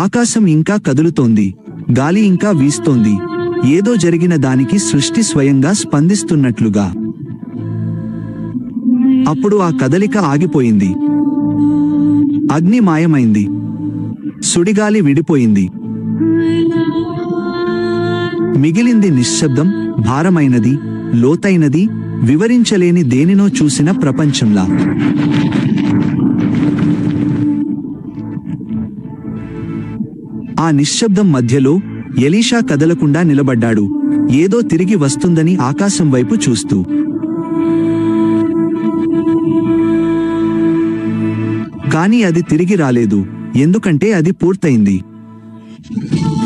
ఆకాశం ఇంకా కదులుతోంది, గాలి ఇంకా వీస్తోంది, ఏదో జరిగిన దానికి సృష్టి స్వయంగా స్పందిస్తున్నట్లుగా. అప్పుడు ఆ కదలిక ఆగిపోయింది. అగ్ని మాయమైంది, సుడిగాలి విడిపోయింది. మిగిలింది నిశ్శబ్దం, భారమైనది, లోతైనది, వివరించలేని దేనినో చూసిన ప్రపంచంలా. ఆ నిశ్శబ్దం మధ్యలో ఎలీషా కదలకుండా నిలబడ్డాడు, ఏదో తిరిగి వస్తుందని ఆకాశం వైపు చూస్తూ. కాని అది తిరిగి రాలేదు, ఎందుకంటే అది పూర్తయింది.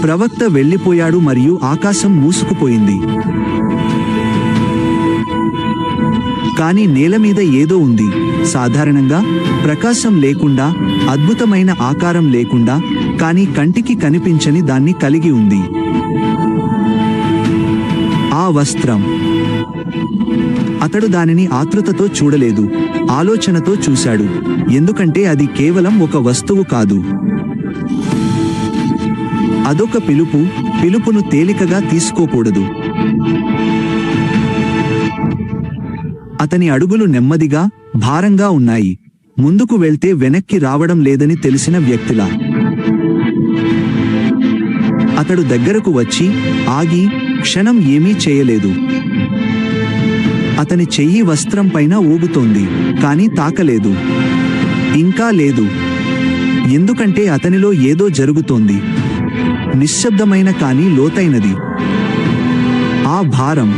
ప్రవక్త వెళ్ళిపోయాడు మరియు ఆకాశం మూసుకుపోయింది. కాని నేలమీద ఏదో ఉంది, సాధారణంగా ప్రకాశం లేకుండా, అద్భుతమైన ఆకారం లేకుండా, కాని కంటికి కనిపించని దాన్ని కలిగి ఉంది. ఆ వస్త్రం. అతడు దానిని ఆతృతతో చూడలేదు, ఆలోచనతో చూశాడు, ఎందుకంటే అది కేవలం ఒక వస్తువు కాదు. అదొక పిలుపు, పిలుపును తేలికగా తీసుకోకూడదు. అతని అడుగులు నెమ్మదిగా, భారంగా ఉన్నాయి, ముందుకు వెళ్తే వెనక్కి రావడం లేదని తెలిసిన వ్యక్తిలా. అతడు దగ్గరకు వచ్చి ఆగి క్షణం ఏమీ చేయలేదు. అతని చెయ్యి వస్త్రం పైన ఊగుతోంది, కాని తాకలేదు. ఇంకా లేదు, ఎందుకంటే అతనిలో ఏదో జరుగుతోంది, నిశ్శబ్దమైన కాని లోతైనది. ఆ భారం.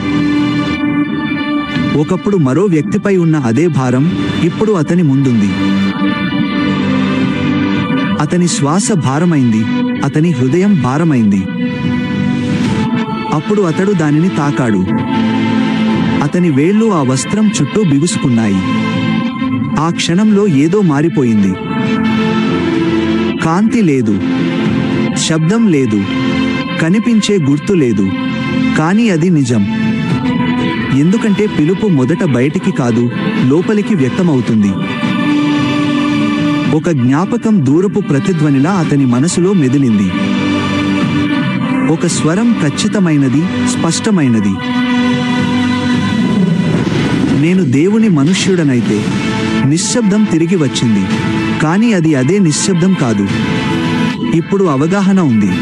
ఒకప్పుడు మరో వ్యక్తిపై ఉన్న అదే భారం ఇప్పుడు అతని ముందుంది. అతని శ్వాస భారమైంది, అతని హృదయం భారమైంది. అప్పుడు అతడు దానిని తాకాడు. అతని వేళ్లు ఆ వస్త్రం చుట్టూ బిగుసుకున్నాయి. ఆ క్షణంలో ఏదో మారిపోయింది. కాంతి లేదు, శబ్దం లేదు, కనిపించే గుర్తు లేదు, కాని అది నిజం. ఎందుకంటే పిలుపు మొదట బయటికి కాదు, లోపలికి వ్యక్తమవుతుంది. ఒక జ్ఞాపకం దూరపు ప్రతిధ్వనిలా అతని మనసులో మెదిలింది. ఒక స్వరం ఖచ్చితమైనది, స్పష్టమైనది. నేను దేవుని మనుష్యుడనైతే. నిశ్శబ్దం తిరిగి వచ్చింది, కాని అది అదే నిశ్శబ్దం కాదు. ఇప్పుడు అవగాహన ఉంది,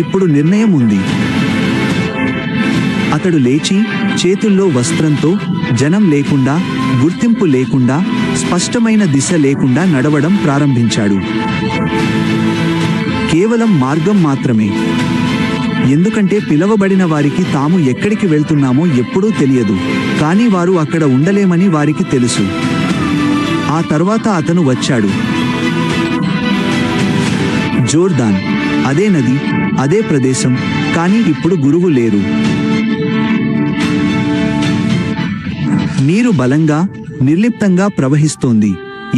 ఇప్పుడు నిర్ణయం ఉంది. అతడు లేచి, చేతుల్లో వస్త్రంతో, జనం లేకుండా, గుర్తింపు లేకుండా, స్పష్టమైన దిశ లేకుండా నడవడం ప్రారంభించాడు. కేవలం మార్గం మాత్రమే. ఎందుకంటే పిలవబడిన వారికి తాము ఎక్కడికి వెళ్తున్నామో ఎప్పుడూ తెలియదు, కానీ వారు అక్కడ ఉండలేమని వారికి తెలుసు. ఆ తర్వాత అతను వచ్చాడు. జోర్దాన్, అదే నది, అదే ప్రదేశం, కానీ ఇప్పుడు గురువు లేరు. నీరు బలంగా, నిర్లిప్తంగా ప్రవహిస్తోంది,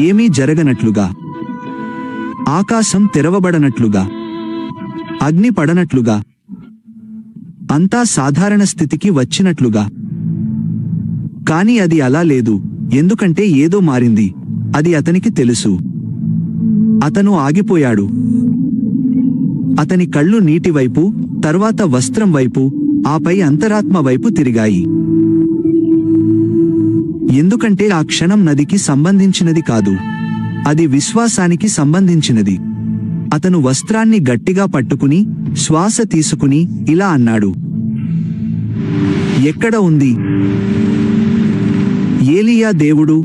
ఏమీ జరగనట్లుగా. ఆకాశం తెరవబడనట్లుగా, అగ్ని పడనట్లుగా, అంతా సాధారణ స్థితికి వచ్చినట్లుగా. కాని అది అలా లేదు, ఎందుకంటే ఏదో మారింది. అది అతనికి తెలుసు. అతను ఆగిపోయాడు. అతని కళ్ళు నీటి వైపు, తర్వాత వస్త్రం వైపు, ఆపై అంతరాత్మ వైపు తిరిగాయి. ఎందుకంటే ఆ క్షణం నదికి సంబంధించినది కాదు, అది విశ్వాసానికి సంబంధించినది. అతను వస్త్రాన్ని గట్టిగా పట్టుకుని, శ్వాస తీసుకుని ఇలా అన్నాడు, ఎక్కడ ఉంది ఏలీయా దేవుడు?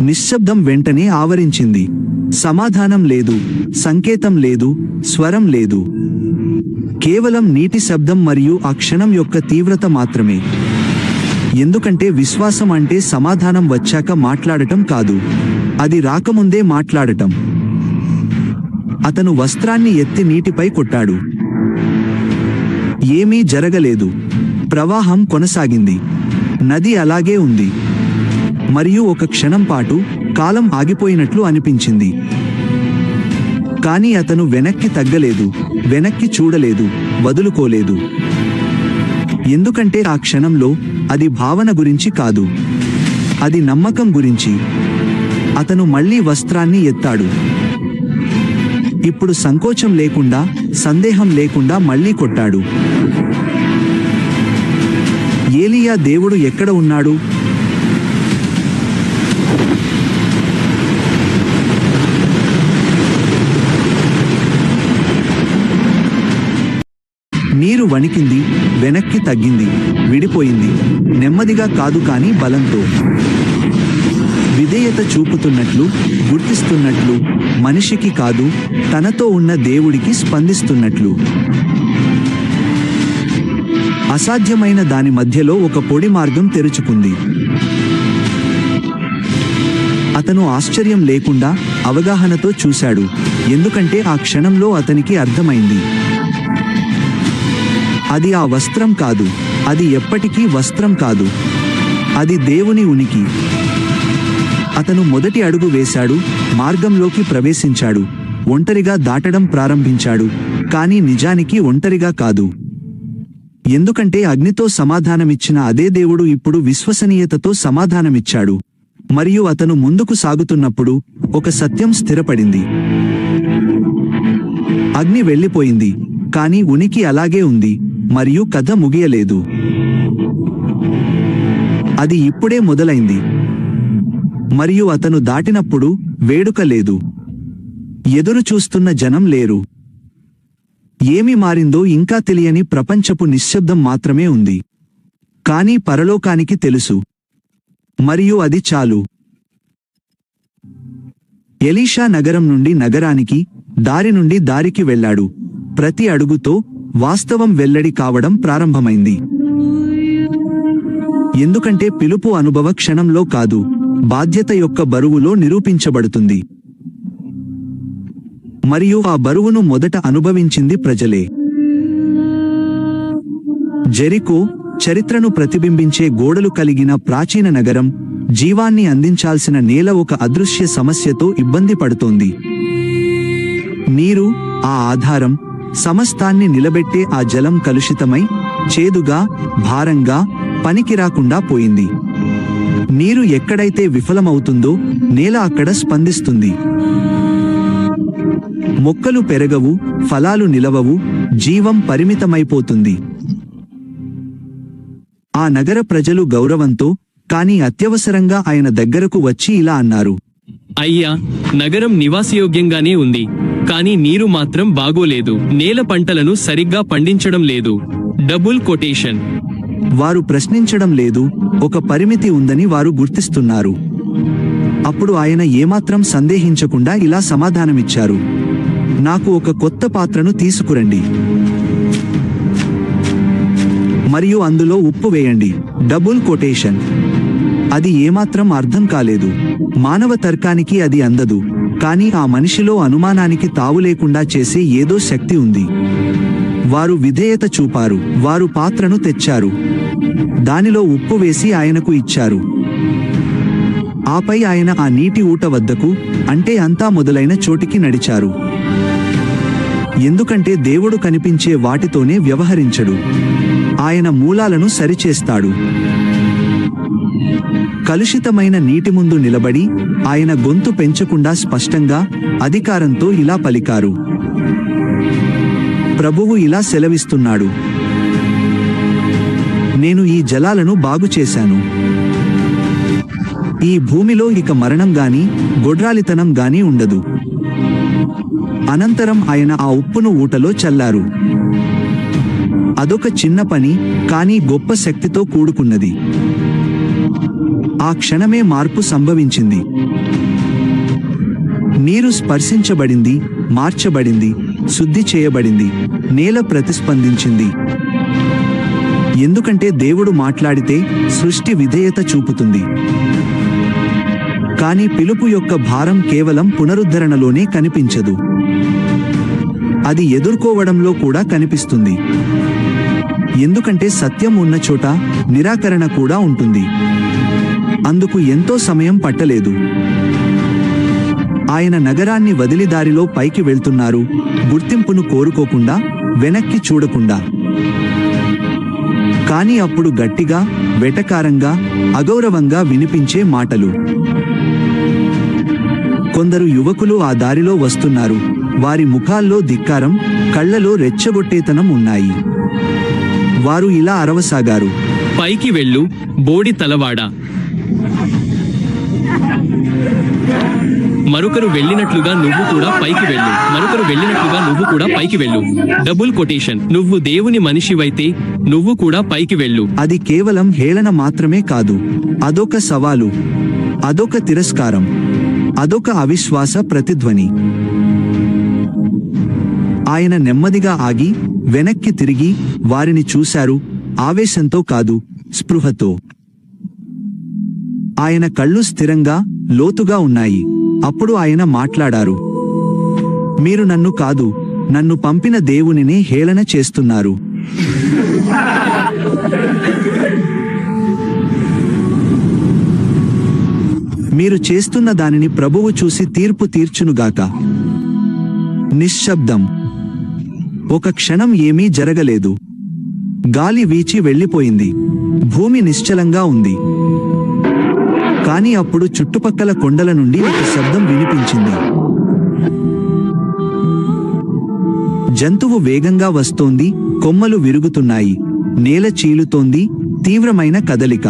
నిశ్శబ్దం వెంటనే ఆవరించింది. సమాధానం లేదు, సంకేతం లేదు, స్వరం లేదు. కేవలం నీటి శబ్దం మరియు ఆ క్షణం యొక్క తీవ్రత మాత్రమే. ఎందుకంటే విశ్వాసం అంటే సమాధానం వచ్చాక మాట్లాడటం కాదు, అది రాకముందే మాట్లాడటం. అతను వస్త్రాన్ని ఎత్తి నీటిపై కొట్టాడు. ఏమీ జరగలేదు. ప్రవాహం కొనసాగింది. నది అలాగే ఉంది. మరియు ఒక క్షణం పాటు కాలం ఆగిపోయినట్లు అనిపించింది. కానీ అతను వెనక్కి తగ్గలేదు, వెనక్కి చూడలేదు, వదులుకోలేదు. ఎందుకంటే ఆ క్షణంలో అది భావన గురించి కాదు, అది నమ్మకం గురించి. అతను మళ్ళీ వస్త్రాన్ని ఎత్తాడు. ఇప్పుడు సంకోచం లేకుండా, సందేహం లేకుండా మళ్ళీ కొట్టాడు. ఏలీయా దేవుడు ఎక్కడ ఉన్నాడు? నీరు వణికింది, వెనక్కి తగ్గింది, విడిపోయింది. నెమ్మదిగా కాదు కాని బలంతో. విధేయత చూపుతున్నట్లు, గుర్తిస్తున్నట్లు, మనిషికి కాదు, తనతో ఉన్న దేవుడికి స్పందిస్తున్నట్లు. అసాధ్యమైన దాని మధ్యలో ఒక పొడి మార్గం తెరుచుకుంది. అతను ఆశ్చర్యం లేకుండా, అవగాహనతో చూశాడు, ఎందుకంటే ఆ క్షణంలో అతనికి అర్థమైంది. అది ఆ వస్త్రం కాదు, అది ఎప్పటికీ వస్త్రం కాదు, అది దేవుని ఉనికి. అతను మొదటి అడుగు వేశాడు, మార్గంలోకి ప్రవేశించాడు, ఒంటరిగా దాటడం ప్రారంభించాడు, కానీ నిజానికి ఒంటరిగా కాదు. ఎందుకంటే అగ్నితో సమాధానమిచ్చిన అదే దేవుడు ఇప్పుడు విశ్వసనీయతతో సమాధానమిచ్చాడు. మరియు అతను ముందుకు సాగుతున్నప్పుడు ఒక సత్యం స్థిరపడింది. అగ్ని వెళ్ళిపోయింది, కానీ ఉనికి అలాగే ఉంది, మరియు కథ ముగియలేదు. అది ఇప్పుడే మొదలైంది. మరియు అతను దాటినప్పుడు వేడుక లేదు. ఎదురు చూస్తున్న జనం లేరు. ఏమి మారిందో ఇంకా తెలియని ప్రపంచపు నిశ్శబ్దం మాత్రమే ఉంది. కానీ పరలోకానికి తెలుసు. మరియు అది చాలు. ఎలీషా నగరం నుండి నగరానికి, దారి నుండి దారికి వెళ్ళాడు. ప్రతి అడుగుతో వాస్తవం వెల్లడి కావడం ప్రారంభమైంది. ఎందుకంటే పిలుపు అనుభవ క్షణంలో కాదు, బాధ్యత యొక్క బరువులో నిరూపించబడుతుంది. మరియు ఆ బరువును మొదట అనుభవించింది ప్రజలే. జెరికో, చరిత్రను ప్రతిబింబించే గోడలు కలిగిన ప్రాచీన నగరం, జీవాన్ని అందించాల్సిన నేల ఒక అదృశ్య సమస్యతో ఇబ్బంది పడుతోంది. నీరు, ఆ ఆధారం, సమస్తాన్ని నిలబెట్టే ఆ జలం కలుషితమై, చేదుగా, భారంగా, పనికిరాకుండా పోయింది. నీరు ఎక్కడైతే విఫలమవుతుందో, నేల అక్కడ స్పందిస్తుంది. మొక్కలు పెరగవు, ఫలాలు నిలవవు, జీవం పరిమితమైపోతుంది. ఆ నగర ప్రజలు గౌరవంతో, కానీ అత్యవసరంగా ఆయన దగ్గరకు వచ్చి ఇలా అన్నారు: అయ్యా, నగరం నివాసయోగ్యంగానే ఉంది, కానీ నీరు మాత్రం బాగోలేదు. నేల పంటలను సరిగ్గా పండించడం లేదు. Double quotation. వారు ప్రశ్నించడం లేదు, ఒక పరిమితి ఉందని వారు గుర్తిస్తున్నారు. అప్పుడు ఆయన ఏమాత్రం సందేహించకుండా ఇలా సమాధానమిచ్చారు: నాకు ఒక కొత్త పాత్రను తీసుకురండి, మరియు అందులో ఉప్పు వేయండి. Double quotation. అది ఏమాత్రం అర్థం కాలేదు. మానవ తర్కానికి అది అందదు, కానీ ఆ మనిషిలో అనుమానానికి తావులేకుండా చేసే ఏదో శక్తి ఉంది. వారు విధేయత చూపారు. వారు పాత్రను తెచ్చారు, దానిలో ఉప్పు వేసి ఆయనకు ఇచ్చారు. ఆపై ఆయన ఆ నీటి ఊట వద్దకు, అంటే అంతా మొదలైన చోటికి నడిచారు. ఎందుకంటే దేవుడు కనిపించే వాటితోనే వ్యవహరించడు. ఆయన మూలాలను సరిచేస్తాడు. కలుషితమైన నీటి ముందు నిలబడి, ఆయన గొంతు పెంచకుండా స్పష్టంగా, అధికారంతో ఇలా పలికారు: ప్రభువు ఇలా సెలవిస్తున్నాడు, నేను ఈ జలాలను బాగుచేశాను. ఈ భూమిలో ఇక మరణం గాని, గొడ్రాలితనం గాని ఉండదు. అనంతరం ఆయన ఆ ఉప్పును ఊటలో చల్లారు. అదొక చిన్న పని, కానీ గొప్ప శక్తితో కూడుకున్నది. ఆ క్షణమే మార్పు సంభవించింది. నీరు స్పర్శించబడింది, మార్చబడింది, శుద్ధి చేయబడింది. నేల ప్రతిస్పందించింది. ఎందుకంటే దేవుడు మాట్లాడితే సృష్టి విధేయత చూపుతుంది. కానీ పిలుపు యొక్క భారం కేవలం పునరుద్ధరణలోనే కనిపించదు, అది ఎదుర్కోవడంలో కూడా కనిపిస్తుంది. ఎందుకంటే సత్యం ఉన్న చోట నిరాకరణ కూడా ఉంటుంది. అందుకు ఎంతో సమయం పట్టలేదు. ఆయన నగరాన్ని వదిలి దారిలో పైకి వెళ్తున్నారు, గుర్తింపును కోరుకోకుండా, వెనక్కి చూడకుండా. కానీ అప్పుడు గట్టిగా, వెటకారంగా, అగౌరవంగా వినిపించే మాటలు. కొందరు యువకులు ఆ దారిలో వస్తున్నారు. వారి ముఖాల్లో ధిక్కారం, కళ్ళలో రెచ్చగొట్టేతనం ఉన్నాయి. వారు ఇలా అరవసాగారు, పైకి వెళ్ళు, బోడి తలవాడా. మరొకరు వెళ్ళినట్లుగా నువ్వు కూడా పైకి వెళ్ళు, మరొకరు వెళ్ళినట్లుగా నువ్వు కూడా పైకి వెళ్ళు. Double quotation. నువ్వు దేవుని మనిషివైతే నువ్వు కూడా పైకి వెళ్ళు. అది కేవలం హేళన మాత్రమే కాదు, అదొక సవాలు, అదొక తిరస్కారం, అదొక అవిశ్వాస ప్రతిధ్వని. ఆయన నెమ్మదిగా ఆగి వెనక్కి తిరిగి వారిని చూశారు, ఆవేశంతో కాదు, స్పృహతో. ఆయన కళ్ళు స్థిరంగా, లోతుగా ఉన్నాయి. అప్పుడు ఆయన మాట్లాడారు, మీరు నన్ను కాదు, నన్ను పంపిన దేవునినే హేళన చేస్తున్నారు. మీరు చేస్తున్న దానిని ప్రభువు చూసి తీర్పు తీర్చునుగాక. నిశ్శబ్దం. ఒక క్షణం ఏమీ జరగలేదు. గాలి వీచి వెళ్ళిపోయింది. భూమి నిశ్చలంగా ఉంది. కాని అప్పుడు చుట్టుపక్కల కొండల నుండి ఒక శబ్దం వినిపించింది. జంతువు వేగంగా వస్తోంది, కొమ్మలు విరుగుతున్నాయి, నేల చీలుతోంది, తీవ్రమైన కదలిక.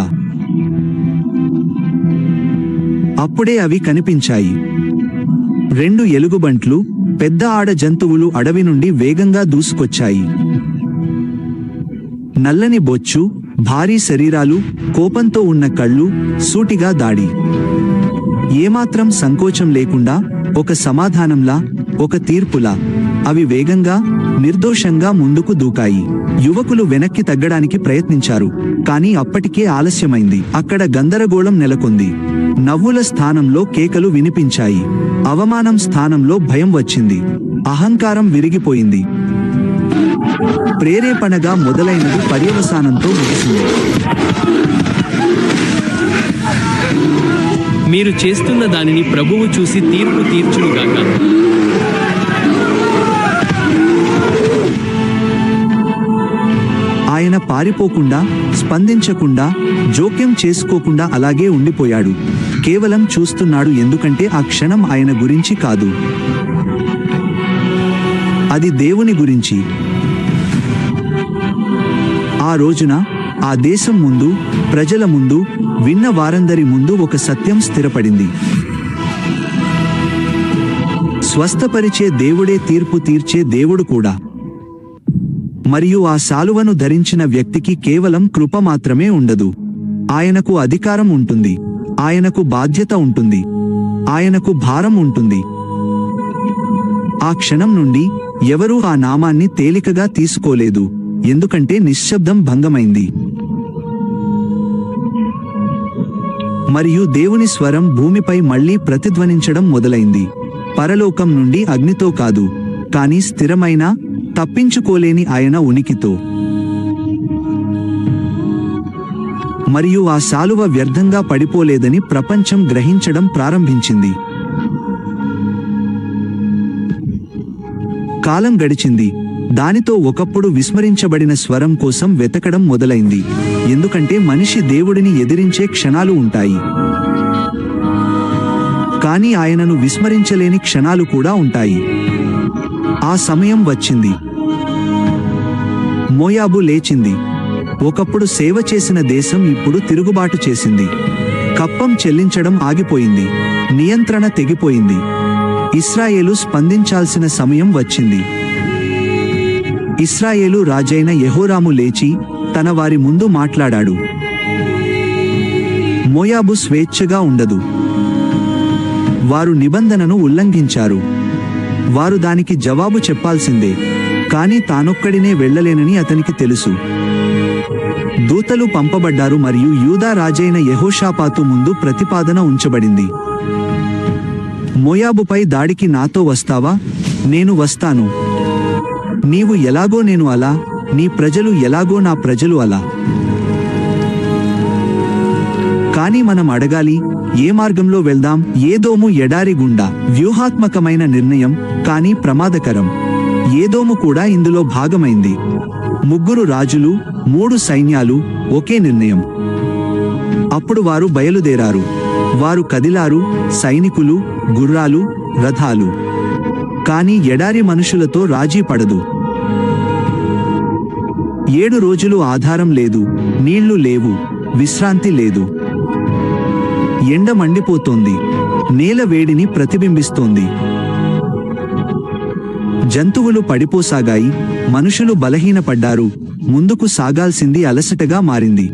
అప్పుడే అవి కనిపించాయి. 2 ఎలుగుబంట్లు, పెద్ద ఆడ జంతువులు అడవి నుండి వేగంగా దూసుకొచ్చాయి. నల్లని బొచ్చు, భారీ శరీరాలు, కోపంతో ఉన్న కళ్ళు, సూటిగా దాడి. ఏమాత్రం సంకోచం లేకుండా, ఒక సమాధానంలా, ఒక తీర్పులా అవి వేగంగా, నిర్దోషంగా ముందుకు దూకాయి. యువకులు వెనక్కి తగ్గడానికి ప్రయత్నించారు, కానీ అప్పటికే ఆలస్యమైంది. అక్కడ గందరగోళం నెలకొంది. నవ్వుల స్థానంలో కేకలు వినిపించాయి. అవమానం స్థానంలో భయం వచ్చింది. అహంకారం విరిగిపోయింది. ప్రేరేపణగా మొదలైనది పర్యవసానంతో ముగిసింది. మీరు చేస్తున్న దానిని ప్రభువు చూసి తీర్పు తీర్చునుగాక. ఆయన పారిపోకుండా, స్పందించకుండా, జోక్యం చేసుకోకుండా అలాగే ఉండిపోయాడు. కేవలం చూస్తున్నాడు, ఎందుకంటే ఆ క్షణం ఆయన గురించి కాదు, అది దేవుని గురించి. ఆ రోజున ఆ దేశం ముందు, ప్రజల ముందు, విన్న వారందరి ముందు ఒక సత్యం స్థిరపడింది. స్వస్థపరిచే దేవుడే తీర్పు తీర్చే దేవుడు కూడా. మరియు ఆ శాలువను ధరించిన వ్యక్తికి కేవలం కృప మాత్రమే ఉండదు. ఆయనకు అధికారం ఉంటుంది, ఆయనకు బాధ్యత ఉంటుంది, ఆయనకు భారం ఉంటుంది. ఆ క్షణం నుండి ఎవరూ ఆ నామాన్ని తేలికగా తీసుకోలేదు, ఎందుకంటే నిశ్శబ్దం భంగమైంది. మరియు దేవుని స్వరం భూమిపై మళ్లీ ప్రతిధ్వనించడం మొదలైంది. పరలోకం నుండి అగ్నితో కాదు, కానీ స్థిరమైన, తప్పించుకోలేని ఆయన ఉనికితో. మరియు ఆ శాలువ వ్యర్థంగా పడిపోలేదని ప్రపంచం గ్రహించడం ప్రారంభించింది. కాలం గడిచింది. దానితో ఒకప్పుడు విస్మరించబడిన స్వరం కోసం వెతకడం మొదలైంది. ఎందుకంటే మనిషి దేవుడిని ఎదిరించే క్షణాలు ఉంటాయి, కానీ ఆయనను విస్మరించలేని క్షణాలు కూడా ఉంటాయి. ఆ సమయం వచ్చింది. మోయాబు లేచింది. ఒకప్పుడు సేవ చేసిన దేశం ఇప్పుడు తిరుగుబాటు చేసింది. కప్పం చెల్లించడం ఆగిపోయింది. నియంత్రణ తెగిపోయింది. ఇశ్రాయేలు స్పందించాల్సిన సమయం వచ్చింది. ఇశ్రాయేలు రాజైన యెహోరాము లేచి తన వారి ముందు మాట్లాడాడు. మోయాబు స్వేచ్ఛగా ఉండదు. వారు నిబంధనను ఉల్లంఘించారు. వారు దానికి జవాబు చెప్పాల్సిందే. కానీ తానొక్కడినే వెళ్ళలేనని అతనికి తెలుసు. దూతలు పంపబడ్డారు మరియు యూదా రాజైన యెహోషాపాతు ముందు ప్రతిపాదన ఉంచబడింది. మోయాబుపై దాడికి నాతో వస్తావా? నేను వస్తాను. నీవు ఎలాగో నేను అలా, నీ ప్రజలు ఎలాగో నా ప్రజలు అలా. కానీ మనం అడగాలి, ఏ మార్గంలో వెళ్దాం? ఏదోము ఎడారి గుండా. వ్యూహాత్మకమైన నిర్ణయం, కానీ ప్రమాదకరం. ఏదోము కూడా ఇందులో భాగమైంది. 3 రాజులు, 3 సైన్యాలు, ఒకే నిర్ణయం. అప్పుడు వారు బయలుదేరారు. వారు కదిలారు, సైనికులు, గుర్రాలు, రథాలు. కాని ఎడారి మనుషులతో రాజీ పడదు. 7 రోజులు ఆధారం లేదు, నీళ్లు లేవు, విశ్రాంతి లేదు. ఎండ మండిపోతోంది, నేల వేడిని ప్రతిబింబిస్తోంది. జంతువులు పడిపోసాగాయి, మనుషులు బలహీనపడ్డారు, ముందుకు సాగాల్సింది అలసటగా మారింది.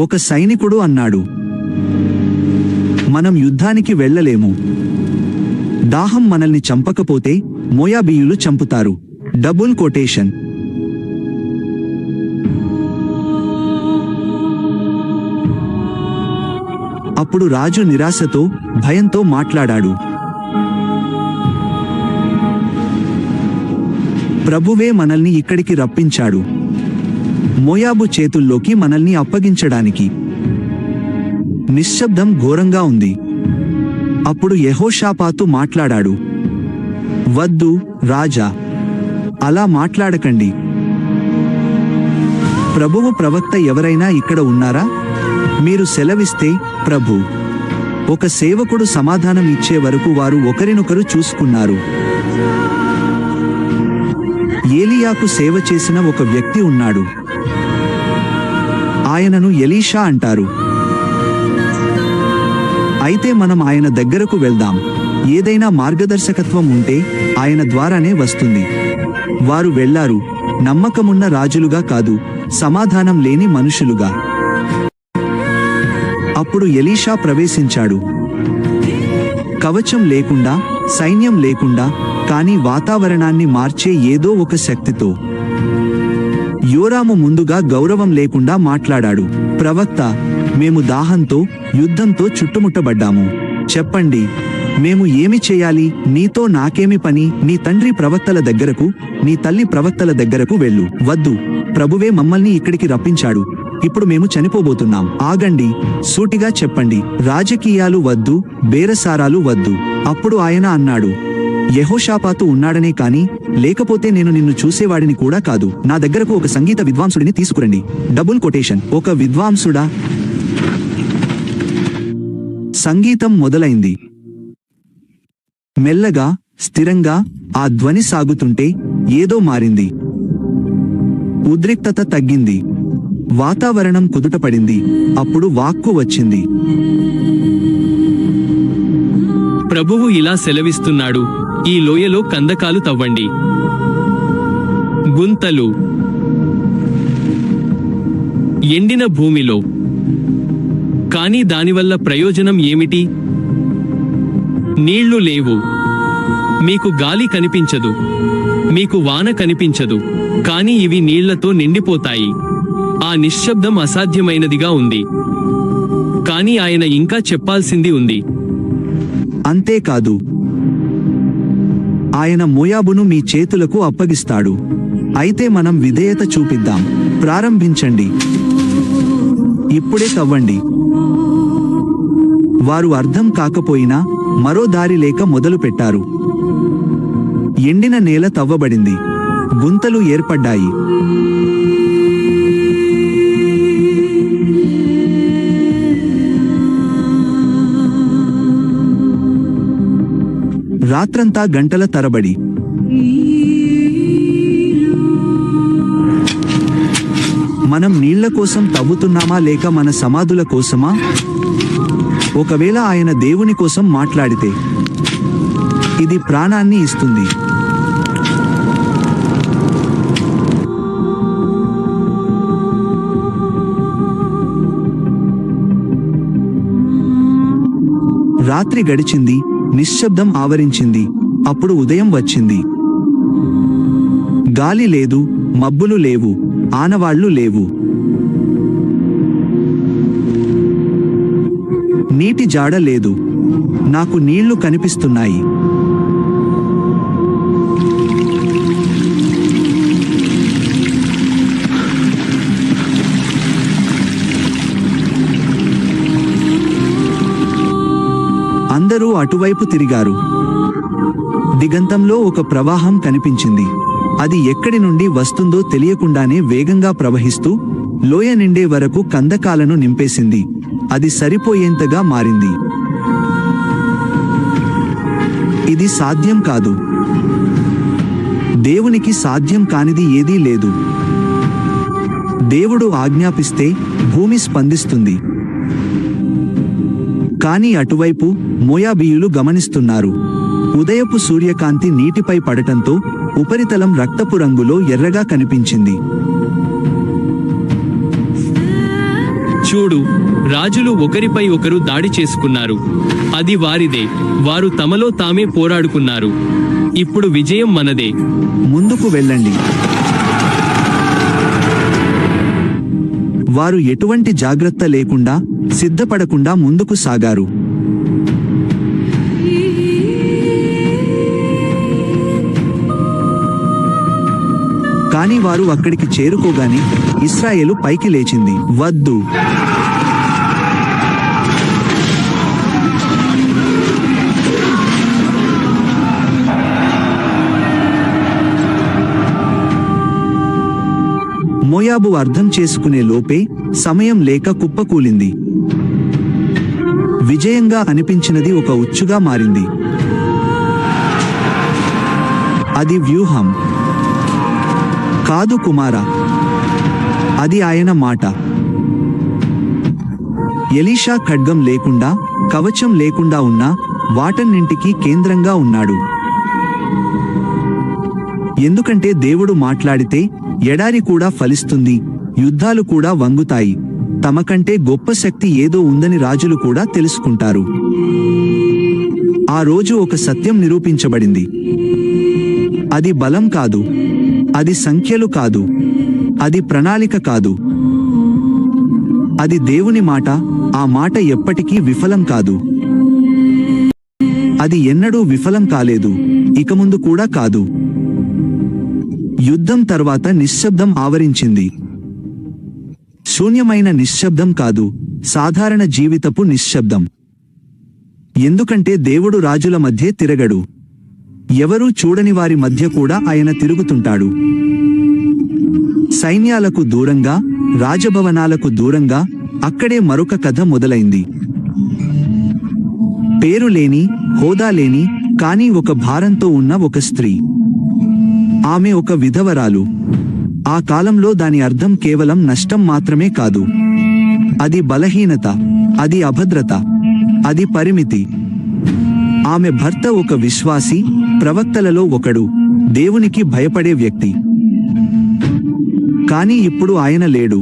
ఒక సైనికుడు అన్నాడు, మనం యుద్ధానికి వెళ్ళలేము. దాహం మనల్ని చంపకపోతే మోయాబీయులు చంపుతారు. Double quotation. అప్పుడు రాజు నిరాశతో, భయంతో మాట్లాడాడు. ప్రభువే మనల్ని ఇక్కడికి రప్పించాడు, మోయాబు చేతుల్లోకి మనల్ని అప్పగించడానికి. నిశ్శబ్దం ఘోరంగా ఉంది. అప్పుడు యెహోషాపాతు మాట్లాడాడు. వద్దు రాజా, అలా మాట్లాడకండి. ప్రభువు ప్రవక్త ఎవరైనా ఇక్కడ ఉన్నారా? మీరు సెలవిస్తే, ప్రభు. ఒక సేవకుడు సమాధానం ఇచ్చే వరకు వారు ఒకరినొకరు చూసుకున్నారు. ఏలియాకు సేవ చేసిన ఒక వ్యక్తి ఉన్నాడు. ఆయనను ఎలీషా అంటారు. అయితే మనం ఆయన దగ్గరకు వెళ్దాం. ఏదైనా మార్గదర్శకత్వం ఉంటే ఆయన ద్వారానే వస్తుంది. వారు వెళ్లారు, నమ్మకమున్న రాజులుగా కాదు, సమాధానం లేని మనుషులుగా. అప్పుడు ఎలీషా ప్రవేశించాడు. కవచం లేకుండా, సైన్యం లేకుండా, కానీ వాతావరణాన్ని మార్చే ఏదో ఒక శక్తితో. యోరాము ముందుగా గౌరవం లేకుండా మాట్లాడాడు. ప్రవక్త, మేము దాహంతో, యుద్ధంతో చుట్టుముట్టబడ్డాము. చెప్పండి, మేము ఏమి చేయాలి? నీతో నాకేమి పని? నీ తండ్రి ప్రవక్తల దగ్గరకు, నీ తల్లి ప్రవక్తల దగ్గరకు వెళ్ళు. వద్దు, ప్రభువే మమ్మల్ని ఇక్కడికి రప్పించాడు. ఇప్పుడు మేము చనిపోబోతున్నాం. ఆగండి, సూటిగా చెప్పండి. రాజకీయాలు వద్దు, బేరసారాలు వద్దు. అప్పుడు ఆయన అన్నాడు, యెహోషాపాతు ఉన్నాడనే కాని, లేకపోతే నేను నిన్ను చూసేవాడిని కూడా కాదు. నా దగ్గరకు ఒక సంగీత విద్వాంసుడిని తీసుకురండి. Double quotation. ఒక విద్వాంసుడా? సంగీతం మొదలైంది. మెల్లగా, స్థిరంగా ఆ ధ్వని సాగుతుంటే ఏదో మారింది. ఉద్రిక్తత తగ్గింది. వాతావరణం కుదుటపడింది. అప్పుడు వాక్కు వచ్చింది. ప్రభువు ఇలా సెలవిస్తున్నాడు, ఈ లోయలో కందకాలు తవ్వండి. గుంతలు. ఎండిన భూమిలో. కానీ దానివల్ల ప్రయోజనం ఏమిటి? నీళ్లు లేవు. మీకు గాలి కనిపించదు, మీకు వాన కనిపించదు, కానీ ఇవి నీళ్లతో నిండిపోతాయి. ఆ నిశ్శబ్దం అసాధ్యమైనదిగా ఉంది. కానీ ఆయన ఇంకా చెప్పాల్సింది ఉంది. అంతేకాదు, ఆయన మోయాబును మీ చేతులకు అప్పగిస్తాడు. అయితే మనం విధేయత చూపిద్దాం. ప్రారంభించండి. ఇప్పుడే తవ్వండి. వారు అర్థం కాకపోయినా మరో దారి లేక మొదలుపెట్టారు. ఎండిన నేల తవ్వబడింది. గుంతలు ఏర్పడ్డాయి. రాత్రంతా గంటల తరబడి. మనం నీళ్ల కోసం తవ్వుతున్నామా లేక మన సమాధుల కోసమా? ఒకవేళ ఆయన దేవుని కోసం మాట్లాడితే ఇది ప్రాణాన్ని ఇస్తుంది. రాత్రి గడిచింది, నిశ్శబ్దం ఆవరించింది. అప్పుడు ఉదయం వచ్చింది. గాలి లేదు, మబ్బులు లేవు, ఆనవాళ్లు లేవు. నీటి జాడ లేదు. నాకు నీళ్లు కనిపిస్తున్నాయి. అందరూ అటువైపు తిరిగారు. దిగంతంలో ఒక ప్రవాహం కనిపించింది. అది ఎక్కడి నుండి వస్తుందో తెలియకుండానే వేగంగా ప్రవహిస్తూ లోయ నిండే వరకు కందకాలను నింపేసింది. అది సరిపోయేంతగా మారింది. ఇది సాధ్యం కాదు. దేవునికి సాధ్యం కానిది ఏదీ లేదు. దేవుడు ఆజ్ఞాపిస్తే భూమి స్పందిస్తుంది. కానీ అటువైపు మోయాబీయులు గమనిస్తున్నారు. ఉదయపు సూర్యకాంతి నీటిపై పడటంతో ఉపరితలం రక్తపు రంగులో ఎర్రగా కనిపించింది. చూడు, రాజులు ఒకరిపై ఒకరు దాడి చేసుకున్నారు. అది వారిదే. వారు తమలో తామే పోరాడుకున్నారు. ఇప్పుడు విజయం మనదే. ముందుకు వెళ్ళండి. వారు ఎటువంటి జాగ్రత్త లేకుండా, సిద్ధపడకుండా ముందుకు సాగారు. కాని వారు అక్కడికి చేరుకోగానే ఇశ్రాయేలు పైకి లేచింది. వద్దు, మోయాబు అర్థం చేసుకునే లోపే సమయం లేక కుప్పకూలింది. విజయంగా అనిపించినది ఒక ఉచ్చుగా మారింది. అది వ్యూహం కాదు కుమారా, అది ఆయన మాట. ఎలీషా ఖడ్గం లేకుండా, కవచం లేకుండా ఉన్న వాటన్నింటికీ కేంద్రంగా ఉన్నాడు. ఎందుకంటే దేవుడు మాట్లాడితే ఎడారి కూడా ఫలిస్తుంది, యుద్ధాలు కూడా వంగుతాయి. తమకంటే గొప్ప శక్తి ఏదో ఉందని రాజులు కూడా తెలుసుకుంటారు. ఆ రోజు ఒక సత్యం నిరూపించబడింది. అది బలం కాదు, అది సంఖ్యలు కాదు, అది ప్రణాళిక కాదు, అది దేవుని మాట. ఆ మాట ఎప్పటికీ విఫలం కాదు. అది ఎన్నడూ విఫలం కాలేదు, ఇక ముందు కూడా కాదు. యుద్ధం తర్వాత నిశ్శబ్దం ఆవరించింది. శూన్యమైన నిశ్శబ్దం కాదు, సాధారణ జీవితపు నిశ్శబ్దం. ఎందుకంటే దేవుడు రాజుల మధ్య తిరగడు. ఎవరూ చూడని వారి మధ్య కూడా ఆయన తిరుగుతుంటాడు. సైన్యాలకు దూరంగా, రాజభవనాలకు దూరంగా అక్కడే మరొక కథ మొదలైంది. పేరు లేని, హోదా లేని, కానీ ఒక భారంతో ఉన్న ఒక స్త్రీ. ఆమె ఒక విధవరాలు. ఆ కాలంలో దాని అర్థం కేవలం నష్టం మాత్రమే కాదు. అది బలహీనత, అది అభద్రత, అది పరిమితి. ఆమె భర్త ఒక విశ్వాసి, ప్రవక్తలలో ఒకడు, దేవునికి భయపడే వ్యక్తి. కానీ ఇప్పుడు ఆయన లేడు.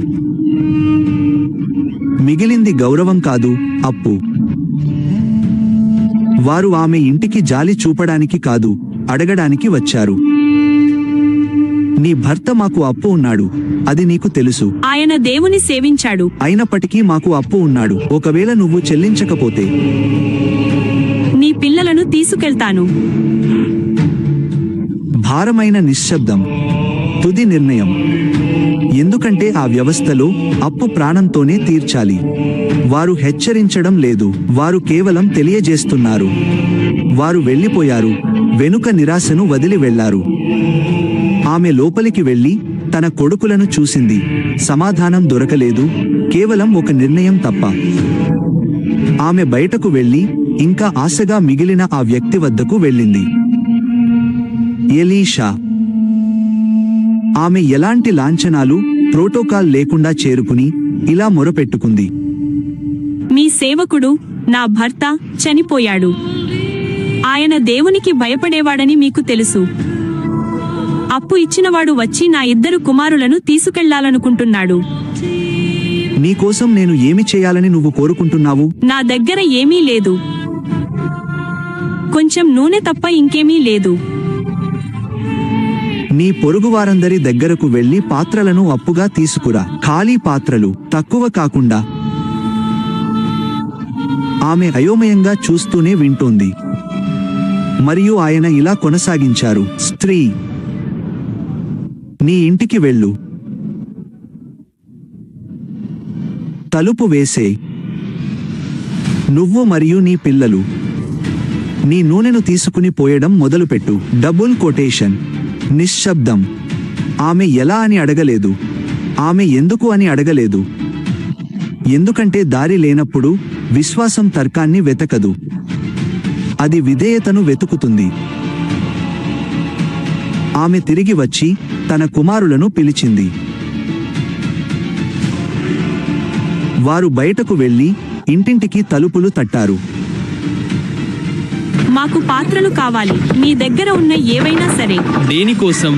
మిగిలింది గౌరవం కాదు, అప్పు. వారు ఆమె ఇంటికి జాలి చూపడానికి కాదు, అడగడానికి వచ్చారు. నీ భర్త మాకు అప్పు ఉన్నాడు, అది నీకు తెలుసు. ఆయన దేవుని సేవించాడు. అయినప్పటికీ మాకు అప్పు ఉన్నాడు. ఒకవేళ నువ్వు చెల్లించకపోతే నీ పిల్లలను తీసుకెళ్తాను. భారమైన నిశ్శబ్దం, తుది నిర్ణయం. ఎందుకంటే ఆ వ్యవస్థలో అప్పు ప్రాణంతోనే తీర్చాలి. వారు హెచ్చరించడం లేదు, వారు కేవలం తెలియజేస్తున్నారు. వారు వెళ్ళిపోయారు, వెనుక నిరాశను వదిలి వెళ్లారు. ఆమె లోపలికి వెళ్లి తన కొడుకులను చూసింది. సమాధానం దొరకలేదు, కేవలం ఒక నిర్ణయం తప్ప. ఆమె బయటకు వెళ్లి ఇంకా ఆశగా మిగిలిన ఆ వ్యక్తి వద్దకు వెళ్ళింది. ఎలీషా. ఆమె ఎలాంటి లాంఛనాలు, ప్రోటోకాల్ లేకుండా చేరుకుని ఇలా మొరపెట్టుకుంది. మీ సేవకుడు, నా భర్త, చనిపోయాడు. ఆయన దేవునికి భయపడేవాడని మీకు తెలుసు. అప్పు ఇచ్చినవాడు వచ్చి నా 2 కుమారులను తీసుకెళ్లాలనుకుంటున్నాడు. నీకోసం నేను ఏమి చేయాలని నువ్వు కోరుకుంటున్నావు? నా దగ్గర ఏమీ లేదు, కొంచెం నూనె తప్ప ఇంకేమీ లేదు. నీ పొరుగువారందరి దగ్గరకు వెళ్లి పాత్రలను అప్పుగా తీసుకురా, ఖాళీ పాత్రలు, తక్కువ కాకుండా. ఆమె అయోమయంగా చూస్తూనే వింటోంది. మరియు ఆయన ఇలా కొనసాగించారు. స్త్రీ, నీ ఇంటికి వెళ్ళు, తలుపు వేసే, నువ్వు మరియు నీ పిల్లలు నీ నూనెను తీసుకుని పోయడం మొదలుపెట్టు. Double quotation. నిశ్శబ్దం. ఆమె ఎలా అని అడగలేదు, ఆమె ఎందుకు అని అడగలేదు. ఎందుకంటే దారి లేనప్పుడు విశ్వాసం తర్కాన్ని వెతకదు. అది విధేయతను వెతుకుతుంది. ఆమె తిరిగి వచ్చి తన కుమారులను పిలిచింది. వారు బయటకు వెళ్లి ఇంటింటికి తలుపులు తట్టారు. మాకు పాత్రలు కావాలి, మీ దగ్గర ఉన్న ఏవైనా సరే. దేనికోసం?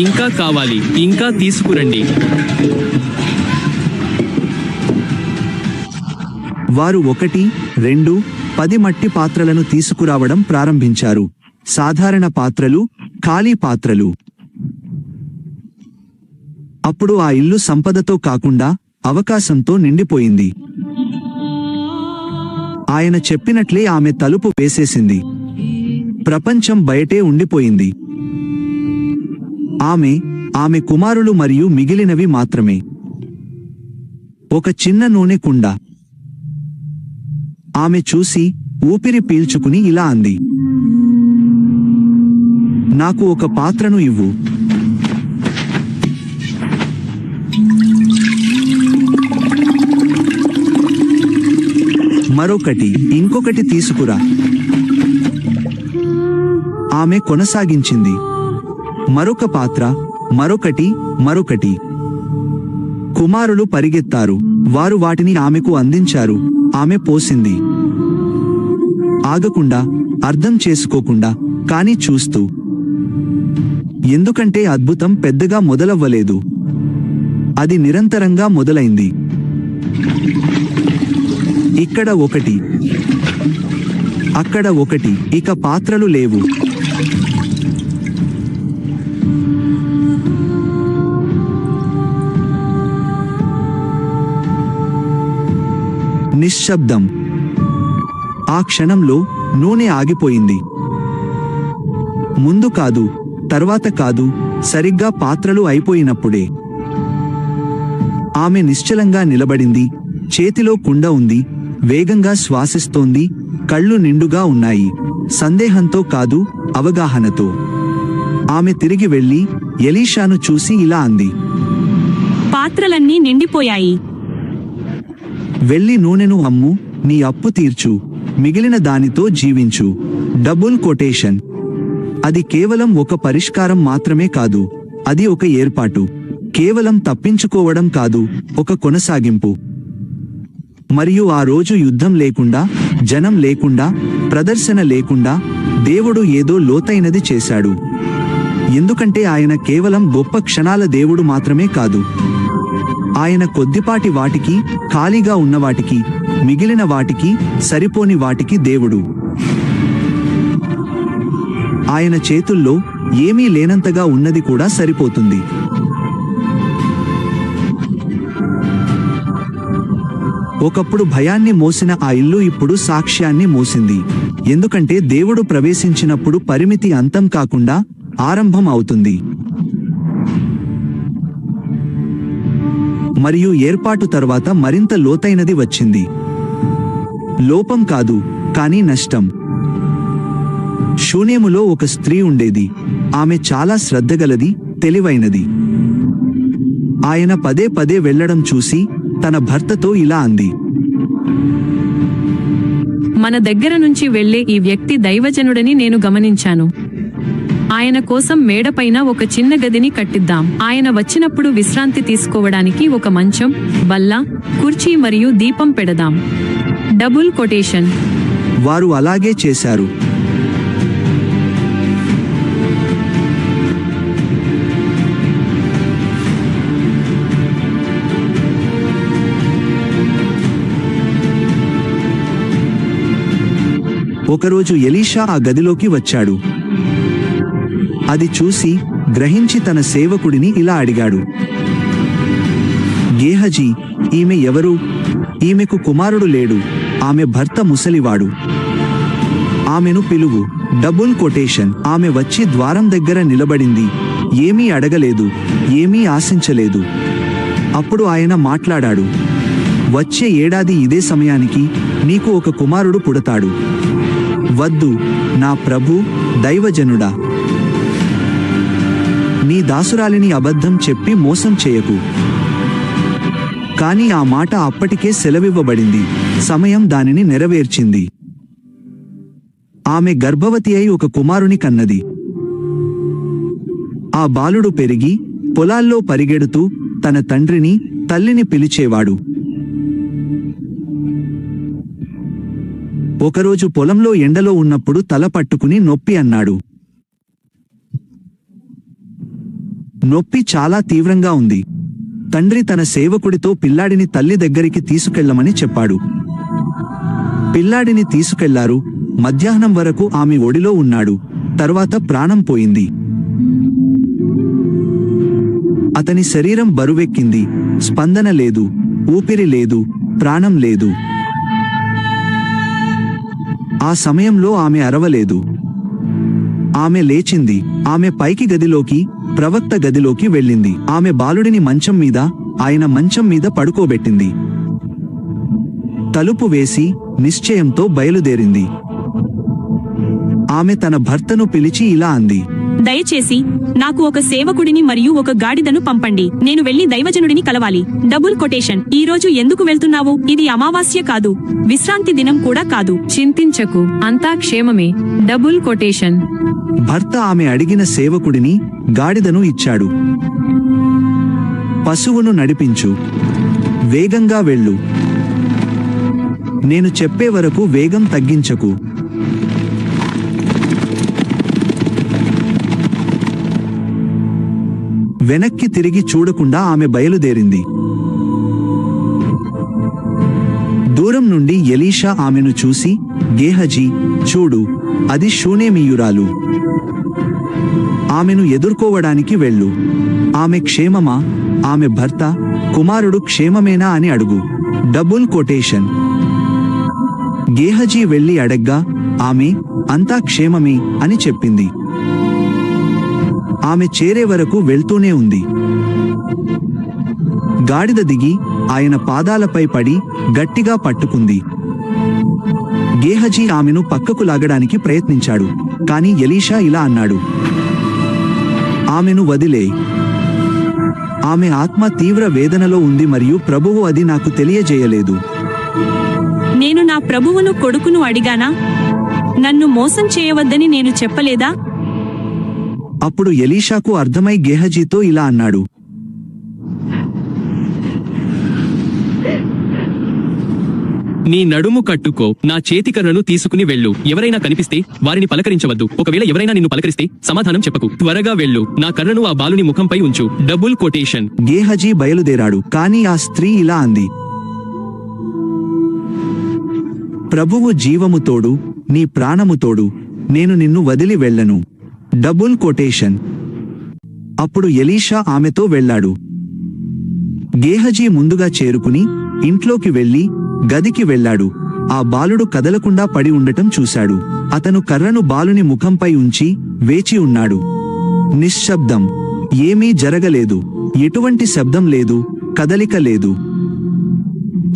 ఇంకా కావాలి, ఇంకా తీసుకురండి. వారు 1, 2, 10 మట్టి పాత్రలను తీసుకురావడం ప్రారంభించారు. సాధారణ పాత్రలు, ఖాళీ పాత్రలు. అప్పుడు ఆ ఇల్లు సంపదతో కాకుండా అవకాశంతో నిండిపోయింది. ఆయన చెప్పినట్లే ఆమె తలుపు వేసేసింది. ప్రపంచం బయటే ఉండిపోయింది. ఆమె కుమారులు మరియు మిగిలినవి మాత్రమే. ఒక చిన్న నూనె కుండ. ఆమె చూసి ఊపిరి పీల్చుకుని ఇలా అంది, నాకు ఒక పాత్రను ఇవ్వు. మరొకటి, ఇంకొకటి తీసుకురా. ఆమె కొనసాగించింది. మరొక పాత్ర, మరొకటి. కుమారులు పరిగెత్తారు. వారు వాటిని ఆమెకు అందించారు. ఆమె పోసింది. ఆగకుండా, అర్థం చేసుకోకుండా, కానీ చూస్తూ. ఎందుకంటే అద్భుతం పెద్దగా మొదలవ్వలేదు. అది నిరంతరంగా మొదలైంది. ఇక్కడ 1, అక్కడ 1, ఇక పాత్రలు లేవు. నిశ్శబ్దం. ఆ క్షణంలో నూనె ఆగిపోయింది. ముందు కాదు, తర్వాత కాదు, సరిగ్గా పాత్రలు అయిపోయినప్పుడే. ఆమె నిశ్చలంగా నిలబడింది. చేతిలో కుండ ఉంది. వేగంగా శ్వాసిస్తోంది. కళ్ళు నిండుగా ఉన్నాయి. సందేహంతో కాదు, అవగాహనతో. ఆమె తిరిగి వెళ్లి ఎలీషాను చూసి ఇలా అంది, పాత్రలన్నీ నిండిపోయాయి. వెళ్లి నూనెను అమ్ము, నీ అప్పు తీర్చు, మిగిలిన దానితో జీవించు. Double quotation. అది కేవలం ఒక పరిష్కారం మాత్రమే కాదు, అది ఒక ఏర్పాటు. కేవలం తప్పించుకోవడం కాదు, ఒక కొనసాగింపు. మరియు ఆ రోజు యుద్ధం లేకుండా, జనం లేకుండా, ప్రదర్శన లేకుండా, దేవుడు ఏదో లోతైనది చేశాడు. ఎందుకంటే ఆయన కేవలం గొప్ప క్షణాల దేవుడు మాత్రమే కాదు. ఆయన కొద్దిపాటి వాటికి, ఖాళీగా ఉన్నవాటికి, మిగిలిన వాటికి, సరిపోని వాటికి దేవుడు. ఆయన చేతుల్లో ఏమీ లేనంతగా ఉన్నది కూడా సరిపోతుంది. ఒకప్పుడు భయాన్ని మోసిన ఆ ఇల్లు ఇప్పుడు సాక్ష్యాన్ని మోసింది. ఎందుకంటే దేవుడు ప్రవేశించినప్పుడు పరిమితి అంతం కాకుండా ఆరంభం అవుతుంది. మరియు ఏర్పాటు తర్వాత మరింత లోతైనది వచ్చింది. లోపం కాదు, కానీ నష్టం. షూనేములో ఒక స్త్రీ ఉండేది. ఆమె చాలా శ్రద్ధగలది, తెలివైనది. ఆయన పదే పదే వెళ్లడం చూసి తన భర్తతో ఇలా అంది, మన దగ్గర నుంచి వెళ్లే ఈ వ్యక్తి దైవజనుడని నేను గమనించాను. ఆయన కోసం మేడపైన ఒక చిన్న గదిని కట్టిద్దాం. ఆయన వచ్చినప్పుడు విశ్రాంతి తీసుకోవడానికి ఒక మంచం, బల్ల, కుర్చీ మరియు దీపం పెడదాం. Double quotation. వారు అలాగే చేశారు. ఒకరోజు ఎలీషా ఆ గదిలోకి వచ్చాడు. అది చూసి గ్రహించి తన సేవకుడిని ఇలా అడిగాడు, గేహజీ, ఈమె ఎవరు? ఈమెకు కుమారుడు లేడు. ఆమె భర్త ముసలివాడు. ఆమెను పిలువు. Double quotation. ఆమె వచ్చి ద్వారం దగ్గర నిలబడింది. ఏమీ అడగలేదు, ఏమీ ఆశించలేదు. అప్పుడు ఆయన మాట్లాడాడు, వచ్చే ఏడాది ఇదే సమయానికి నీకు ఒక కుమారుడు పుడతాడు. వద్దు, నా ప్రభు, దైవజనుడా, నీ దాసురాలిని అబద్ధం చెప్పి మోసం చేయకు. కాని ఆ మాట అప్పటికే సెలవివ్వబడింది. సమయం దానిని నెరవేర్చింది. ఆమె గర్భవతి అయి ఒక కుమారుని కన్నది. ఆ బాలుడు పెరిగి పొలాల్లో పరిగెడుతూ తన తండ్రిని, తల్లిని పిలిచేవాడు. ఒకరోజు పొలంలో ఎండలో ఉన్నప్పుడు తల పట్టుకుని నొప్పి అన్నాడు. నొప్పి చాలా తీవ్రంగా ఉంది. తండ్రి తన సేవకుడితో పిల్లాడిని తల్లి దగ్గరికి తీసుకెళ్లమని చెప్పాడు. పిల్లాడిని తీసుకెళ్లారు. మధ్యాహ్నం వరకు ఆమె ఒడిలో ఉన్నాడు. తర్వాత ప్రాణం పోయింది. అతని శరీరం బరువెక్కింది. స్పందన లేదు, ఊపిరి లేదు, ప్రాణం లేదు. ఆ సమయంలో ఆమె అరవలేదు. ఆమె లేచింది. ఆమె పైకి గదిలోకి, ప్రవక్త గదిలోకి వెళ్ళింది. ఆమె బాలుడిని మంచం మీద, ఆయన మంచం మీద పడుకోబెట్టింది. తలుపు వేసి నిశ్చయంతో బయలుదేరింది. ఆమె తన భర్తను పిలిచి ఇలా అంది, దయచేసి నాకు ఒక సేవకుడిని మరియు ఒక గాడిదను పంపండి. నేను వెళ్లి దైవజనుడిని కలవాలి. Double quotation. ఈ రోజు ఎందుకు వెళ్తున్నావు? ఇది అమావాస్య కాదు, విశ్రాంతి దినం కూడా కాదు. చింతించకు, అంతా క్షేమమే. Double quotation. భర్త ఆమె అడిగిన సేవకుడిని, గాడిదను ఇచ్చాడు. పశువును నడిపించు, వేగంగా వెళ్ళు, నేను చెప్పే వరకు వేగం తగ్గించకు. వెనక్కి తిరిగి చూడకుండా ఆమె బయలుదేరింది. దూరం నుండి ఎలీషా ఆమెను చూసి, గేహజీ, చూడు, అది షూనేమీయురాలు. ఆమెను ఎదుర్కోవడానికి వెళ్ళు. ఆమె క్షేమమా? ఆమె భర్త, కుమారుడు క్షేమమేనా అని అడుగు. Double quotation. గేహజీ వెళ్లి అడగ్గా ఆమె, అంతా క్షేమమే అని చెప్పింది. ఆమె చేరే వరకు వెళ్తూనే ఉంది. గాడిద దిగి ఆయన పాదాలపై పడి గట్టిగా పట్టుకుంది. గేహజీ ఆమెను పక్కకు లాగడానికి ప్రయత్నించాడు. కాని ఎలీషా ఇలా అన్నాడు, ఆమెను వదిలే. ఆమె ఆత్మ తీవ్ర వేదనలో ఉంది మరియు ప్రభువు అది నాకు తెలియజేయలేదు. నేను నా ప్రభువును కొడుకును అడిగానా? నన్ను మోసం చేయవద్దని నేను చెప్పలేదా? అప్పుడు ఎలీషాకు అర్థమై గేహజీతో ఇలా అన్నాడు, నీ నడుము కట్టుకో, నా చేతికర్రను తీసుకుని వెళ్ళు. ఎవరైనా కనిపిస్తే వారిని పలకరించవద్దు. ఒకవేళ ఎవరైనా నిన్ను పలకరిస్తే సమాధానం చెప్పకు. త్వరగా వెళ్ళు. నా కర్రను ఆ బాలుని ముఖంపై ఉంచు. Double quotation. గేహజీ బయలుదేరాడు. కాని ఆ స్త్రీ ఇలా అంది, ప్రభువు జీవము తోడు, నీ ప్రాణము తోడు, నేను నిన్ను వదిలి వెళ్ళను. Double quotation. అప్పుడు ఎలీషా ఆమెతో వెళ్ళాడు. గేహజీ ముందుగా చేరుకుని ఇంట్లోకి వెళ్లి గదికి వెళ్ళాడు. ఆ బాలుడు కదలకుండా పడి ఉండటం చూశాడు. అతను కర్రను బాలుని ముఖంపై ఉంచి వేచి ఉన్నాడు. నిశ్శబ్దం. ఏమీ జరగలేదు. ఎటువంటి శబ్దం లేదు, కదలిక లేదు.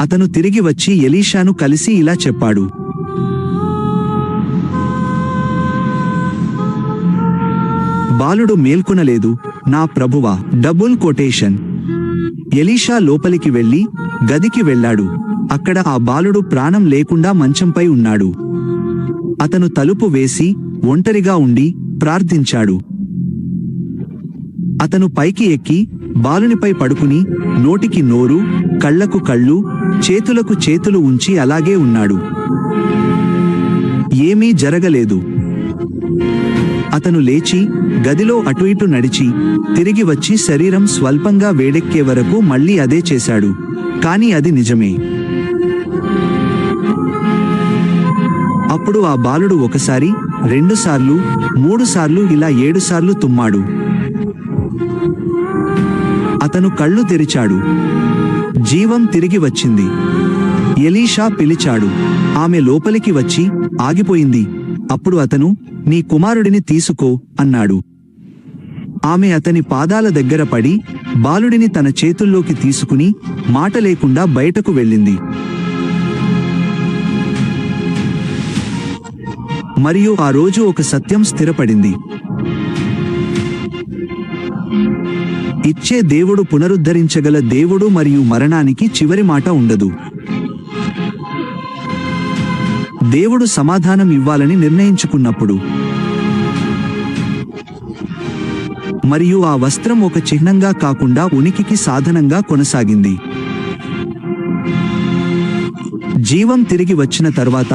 అతను తిరిగి వచ్చి ఎలీషాను కలిసి ఇలా చెప్పాడు, బాలుడు మేల్కొనలేదు, నా ప్రభువా. Double quotation. ఎలీషా లోపలికి వెళ్లి గదికి వెళ్ళాడు. అక్కడ ఆ బాలుడు ప్రాణం లేకుండా మంచంపై ఉన్నాడు. అతను తలుపు వేసి ఒంటరిగా ఉండి ప్రార్థించాడు. అతను పైకి ఎక్కి బాలునిపై పడుకుని నోటికి నోరు, కళ్లకు కళ్ళు, చేతులకు చేతులు ఉంచి అలాగే ఉన్నాడు. ఏమీ జరగలేదు. అతను లేచి గదిలో అటు ఇటు నడిచి తిరిగి వచ్చి శరీరం స్వల్పంగా వేడెక్కే వరకు మళ్ళీ అదే చేశాడు. కాని అది నిజమే. అప్పుడు ఆ బాలుడు ఒకసారి, 2 సార్లు, 3 సార్లు, ఇలా 7 సార్లు తుమ్మాడు. అతను కళ్ళు తెరిచాడు. జీవం తిరిగి వచ్చింది. ఎలీషా పిలిచాడు. ఆమె లోపలికి వచ్చి ఆగిపోయింది. అప్పుడు అతను, నీ కుమారుడిని తీసుకో అన్నాడు. ఆమె అతని పాదాల దగ్గర పడి బాలుడిని తన చేతుల్లోకి తీసుకుని మాట లేకుండా బయటకు వెళ్ళింది. మరియు ఆ రోజు ఒక సత్యం స్థిరపడింది. ఇచ్చే దేవుడు, పునరుద్ధరించగల దేవుడు మరియు మరణానికి చివరి మాట ఉండదు. దేవుడు సమాధానం ఇవ్వాలని నిర్ణయించుకున్నప్పుడు మరియు ఆ వస్త్రం ఒక చిహ్నంగా కాకుండా ఉనికికి సాధనంగా కొనసాగింది. జీవం తిరిగి వచ్చిన తర్వాత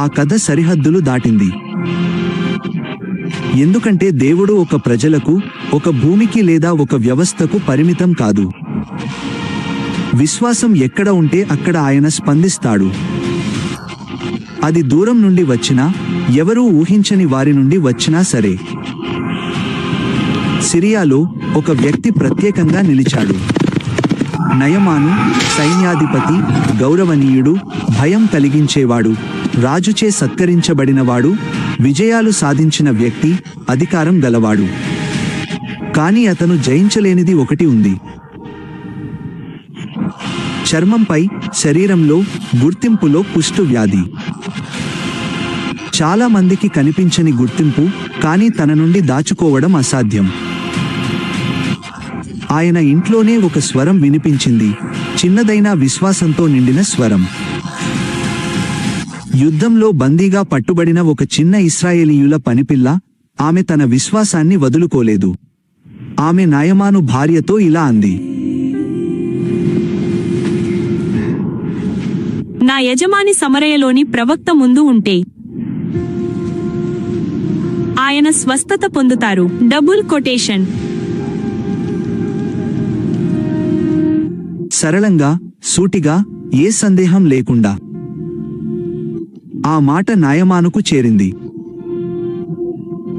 ఆ కథ సరిహద్దులు దాటింది. ఎందుకంటే దేవుడు ఒక ప్రజలకు, ఒక భూమికి లేదా ఒక వ్యవస్థకు పరిమితం కాదు. విశ్వాసం ఎక్కడ ఉంటే అక్కడ ఆయన స్పందిస్తాడు. అది దూరం నుండి వచ్చినా, ఎవరూ ఊహించని వారి నుండి వచ్చినా సరే. సిరియాలో ఒక వ్యక్తి ప్రత్యేకంగా నిలిచాడు. నయమాను, సైన్యాధిపతి, గౌరవనీయుడు, భయం కలిగించేవాడు, రాజుచే సత్కరించబడినవాడు, విజయాలు సాధించిన వ్యక్తి, అధికారం గలవాడు. కాని అతను జయించలేనిది ఒకటి ఉంది. చర్మంపై, శరీరంలో, గుర్తింపులో కుష్టు వ్యాధి. చాలా మందికి కనిపించని గుర్తింపు, కానీ తన నుండి దాచుకోవడం అసాధ్యం. ఆయన ఇంట్లోనే ఒక స్వరం వినిపించింది, చిన్నదైన విశ్వాసంతో నిండిన స్వరం. యుద్ధంలో బందీగా పట్టుబడిన ఒక చిన్న ఇశ్రాయేలీయుల పనిపిల్ల, ఆమె తన విశ్వాసాన్ని వదులుకోలేదు. ఆమె నాయమాను భార్యతో ఇలా అంది, నా యజమాని సమరయలోని ప్రవక్త ముందు ఉంటే ఆయన స్వస్థత పొందుతారు. Double quotation. సరళంగా, సూటిగా, ఏ సందేహం లేకుండా. ఆ మాట నాయమానుకు చేరింది.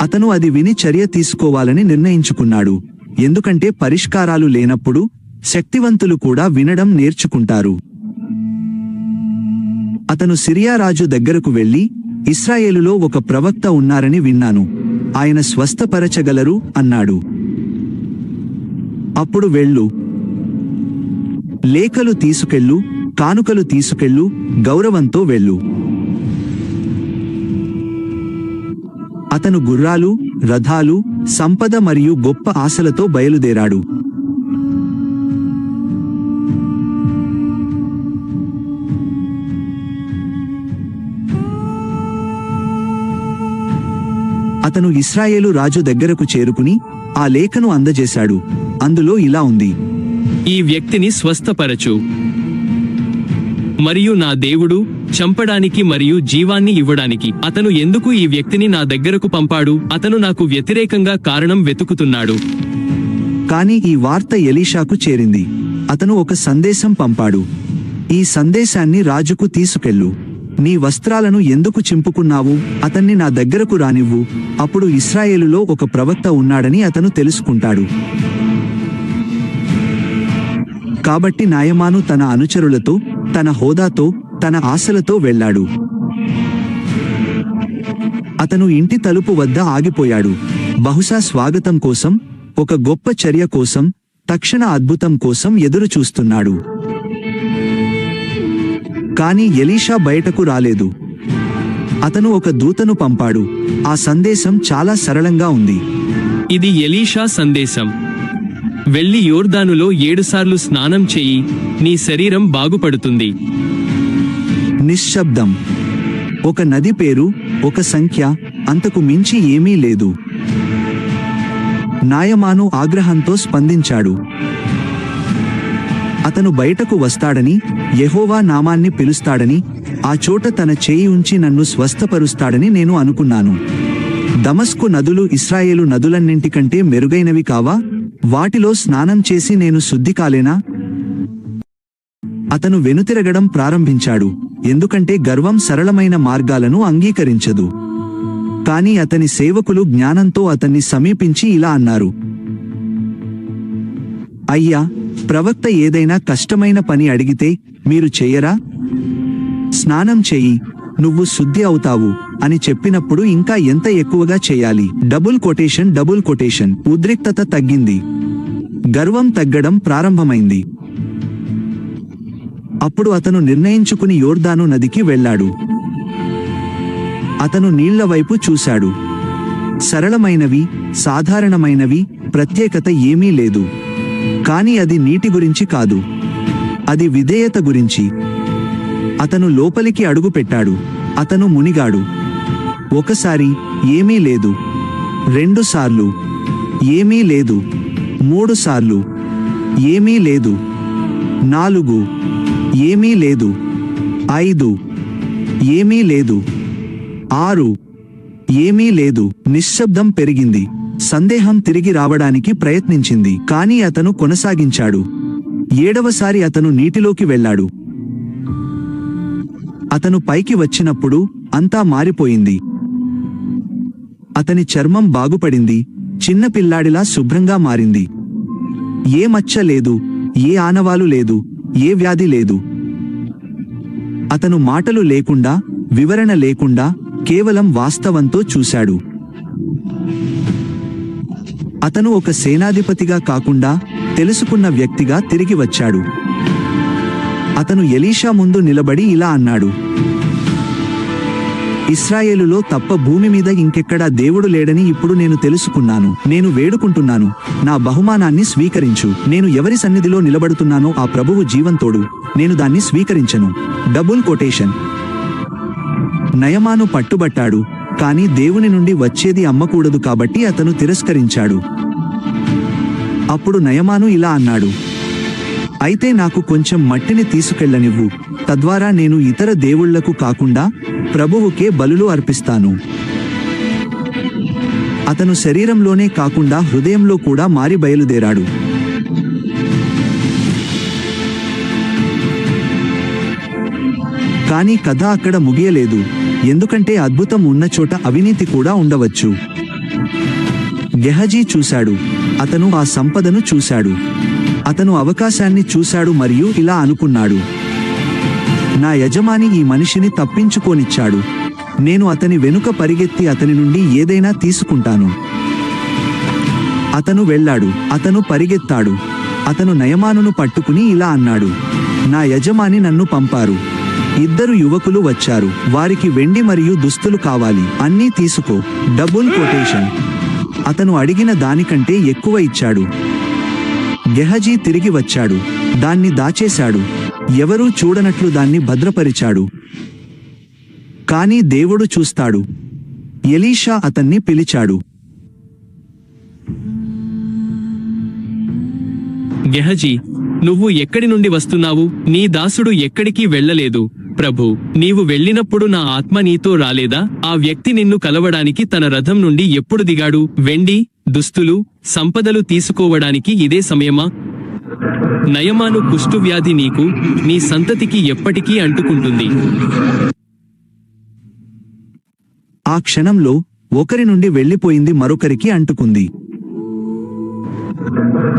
అతను అది విని చర్య తీసుకోవాలని నిర్ణయించుకున్నాడు. ఎందుకంటే పరిష్కారాలు లేనప్పుడు శక్తివంతులు కూడా వినడం నేర్చుకుంటారు. అతను సిరియా రాజు దగ్గరకు వెళ్లి, ఇశ్రాయేలులో ఒక ప్రవక్త ఉన్నారని విన్నాను, ఆయన స్వస్థపరచగలరు అన్నాడు. అప్పుడు వెళ్ళు, లేఖలు తీసుకెళ్ళు, కానుకలు తీసుకెళ్ళు, గౌరవంతో వెళ్ళు. అతను గుర్రాలు, రథాలు, సంపద మరియు గొప్ప ఆశలతో బయలుదేరాడు. అతను ఇశ్రాయేలు రాజు దగ్గరకు చేరుకుని ఆ లేఖను అందజేశాడు. అందులో ఇలా ఉంది, ఈ వ్యక్తిని స్వస్థపరచు. మరియు నా దేవుడు చంపడానికి మరియు జీవాన్ని ఇవ్వడానికి అతను ఎందుకు ఈ వ్యక్తిని నా దగ్గరకు పంపాడు? అతను నాకు వ్యతిరేకంగా కారణం వెతుకుతున్నాడు. కాని ఈ వార్త ఎలీషాకు చేరింది. అతను ఒక సందేశం పంపాడు. ఈ సందేశాన్ని రాజుకు తీసుకెళ్ళు. నీ వస్త్రాలను ఎందుకు చింపుకున్నావు? అతన్ని నా దగ్గరకు రానివ్వు. అప్పుడు ఇశ్రాయేలులో ఒక ప్రవక్త ఉన్నాడని అతను తెలుసుకుంటాడు. కాబట్టి నాయమాను తన అనుచరులతో, తన హోదాతో, తన ఆశలతో వెళ్ళాడు. అతను ఇంటి తలుపు వద్ద ఆగిపోయాడు. బహుశా స్వాగతం కోసం, ఒక గొప్ప చర్య కోసం, తక్షణ అద్భుతం కోసం ఎదురు చూస్తున్నాడు. కాని ఎలీషా బయటకు రాలేదు. అతను ఒక దూతను పంపాడు. ఆ సందేశం చాలా సరళంగా ఉంది. ఇది ఎలీషా సందేశం. వెళ్లి యోర్దానులో 7 సార్లు స్నానం చెయ్యి, నీ శరీరం బాగుపడుతుంది. నిశ్శబ్దం. ఒక నది పేరు, ఒక సంఖ్య, అంతకు మించి ఏమీ లేదు. నాయమాను ఆగ్రహంతో స్పందించాడు. అతను బయటకు వస్తాడని, యెహోవా నామాన్ని పిలుస్తాడని, ఆ చోట తన చేయి ఉంచి నన్ను స్వస్థపరుస్తాడని నేను అనుకున్నాను. దమస్కు నదులు ఇశ్రాయేలు నదులన్నింటికంటే మెరుగైనవి కావా? వాటిలో స్నానం చేసి నేను శుద్ధి కాలేనా? అతను వెనుతిరగడం ప్రారంభించాడు, ఎందుకంటే గర్వం సరళమైన మార్గాలను అంగీకరించదు. కాని అతని సేవకులు జ్ఞానంతో అతన్ని సమీపించి ఇలా అన్నారు, అయ్యా, ప్రవక్త ఏదైనా కష్టమైన పని అడిగితే మీరు చెయ్యరా? స్నానం చెయ్యి, నువ్వు శుద్ధి అవుతావు అని చెప్పినప్పుడు ఇంకా ఎంత ఎక్కువగా చేయాలి? Double quotation. ఉద్రిక్తత తగ్గింది. గర్వం తగ్గడం ప్రారంభమైంది. అప్పుడు అతను నిర్ణయించుకుని యోర్దాను నదికి వెళ్ళాడు. అతను నీళ్ల వైపు చూశాడు. సరళమైనవి, సాధారణమైనవి, ప్రత్యేకత ఏమీ లేదు. కానీ అది నీటి గురించి కాదు, అది విధేయత గురించి. అతను లోపలికి అడుగు పెట్టాడు. అతను మునిగాడు. ఒకసారి ఏమీ లేదు, 2 సార్లు ఏమీ లేదు, 3 సార్లు ఏమీ లేదు, 4 ఏమీ లేదు, 5 ఏమీ లేదు, 6 ఏమీ లేదు. నిశ్శబ్దం పెరిగింది. సందేహం తిరిగి రావడానికి ప్రయత్నించింది, కానీ అతను కొనసాగించాడు. 7వసారి అతను నీటిలోకి వెళ్ళాడు. అతను పైకి వచ్చినప్పుడు అంతా మారిపోయింది. అతని చర్మం బాగుపడింది, చిన్న పిల్లాడిలా శుభ్రంగా మారింది. ఏ మచ్చ లేదు, ఏ ఆనవాలు లేదు, ఏ వ్యాధి లేదు. అతను మాటలు లేకుండా, వివరణ లేకుండా, కేవలం వాస్తవంతో చూశాడు. అతను ఒక సేనాధిపతిగా కాకుండా తెలుసుకున్న వ్యక్తిగా తిరిగి వచ్చాడు. అతను ఎలీషా ముందు నిలబడి ఇలా అన్నాడు, ఇశ్రాయేలులో తప్ప భూమి మీద ఇంకెక్కడా దేవుడు లేడని ఇప్పుడు నేను తెలుసుకున్నాను. నేను వేడుకుంటున్నాను, నా బహుమానాన్ని స్వీకరించు. నేను ఎవరి సన్నిధిలో నిలబడుతున్నానో ఆ ప్రభువు జీవంతోడు, నేను దాన్ని స్వీకరించను. Double quotation. నయమాను పట్టుబట్టాడు, కానీ దేవుని నుండి వచ్చేది అమ్మకూడదు కాబట్టి అతను తిరస్కరించాడు. అప్పుడు నయమాను ఇలా అన్నాడు, అయితే నాకు కొంచెం మట్టిని తీసుకెళ్ళనివ్వు, తద్వారా నేను ఇతర దేవుళ్లకు కాకుండా ప్రభువుకే బలులు అర్పిస్తాను. అతను శరీరంలోనే కాకుండా హృదయంలో కూడా మారి బయలుదేరాడు. కానీ కథ అక్కడ ముగియలేదు, ఎందుకంటే అద్భుతం ఉన్న చోట అవినీతి కూడా ఉండవచ్చు. గెహజీ చూశాడు. అతను ఆ సంపదను చూశాడు. అతను అవకాశాన్ని చూశాడు మరియు ఇలా అనుకున్నాడు, నా యజమాని ఈ మనిషిని తప్పించుకోనిచ్చాడు. నేను అతని వెనుక పరిగెత్తి అతని నుండి ఏదైనా తీసుకుంటాను. అతను వెళ్ళాడు. అతను పరిగెత్తాడు. అతను నయమానును పట్టుకుని ఇలా అన్నాడు, నా యజమాని నన్ను పంపారు. 2 యువకులు వచ్చారు. వారికి వెండి మరియు దుస్తులు కావాలి. అన్నీ తీసుకో. Double quotation. అతను అడిగిన దానికంటే ఎక్కువ ఇచ్చాడు. గెహజీ తిరిగి వచ్చాడు. దాన్ని దాచేశాడు. ఎవరూ చూడనట్లు దాన్ని భద్రపరిచాడు. కానీ దేవుడు చూస్తాడు. ఎలీషా అతన్ని పిలిచాడు. గెహజీ, నువ్వు ఎక్కడి నుండి వస్తున్నావు? నీ దాసుడు ఎక్కడికి వెళ్ళలేదు ప్రభూ. నీవు వెళ్ళినప్పుడు నా ఆత్మ నీతో రాలేదా? ఆ వ్యక్తి నిన్ను కలవడానికి తన రథం నుండి ఎప్పుడు దిగాడు? వెండి, దుస్తులు, సంపదలు తీసుకోవడానికి ఇదే సమయమా? నయమాను కుష్ఠువ్యాధి నీకు, నీ సంతతికి ఎప్పటికీ అంటుకుంటుంది. ఆ క్షణంలో ఒకరి నుండి వెళ్ళిపోయింది మరొకరికి అంటుకుంది.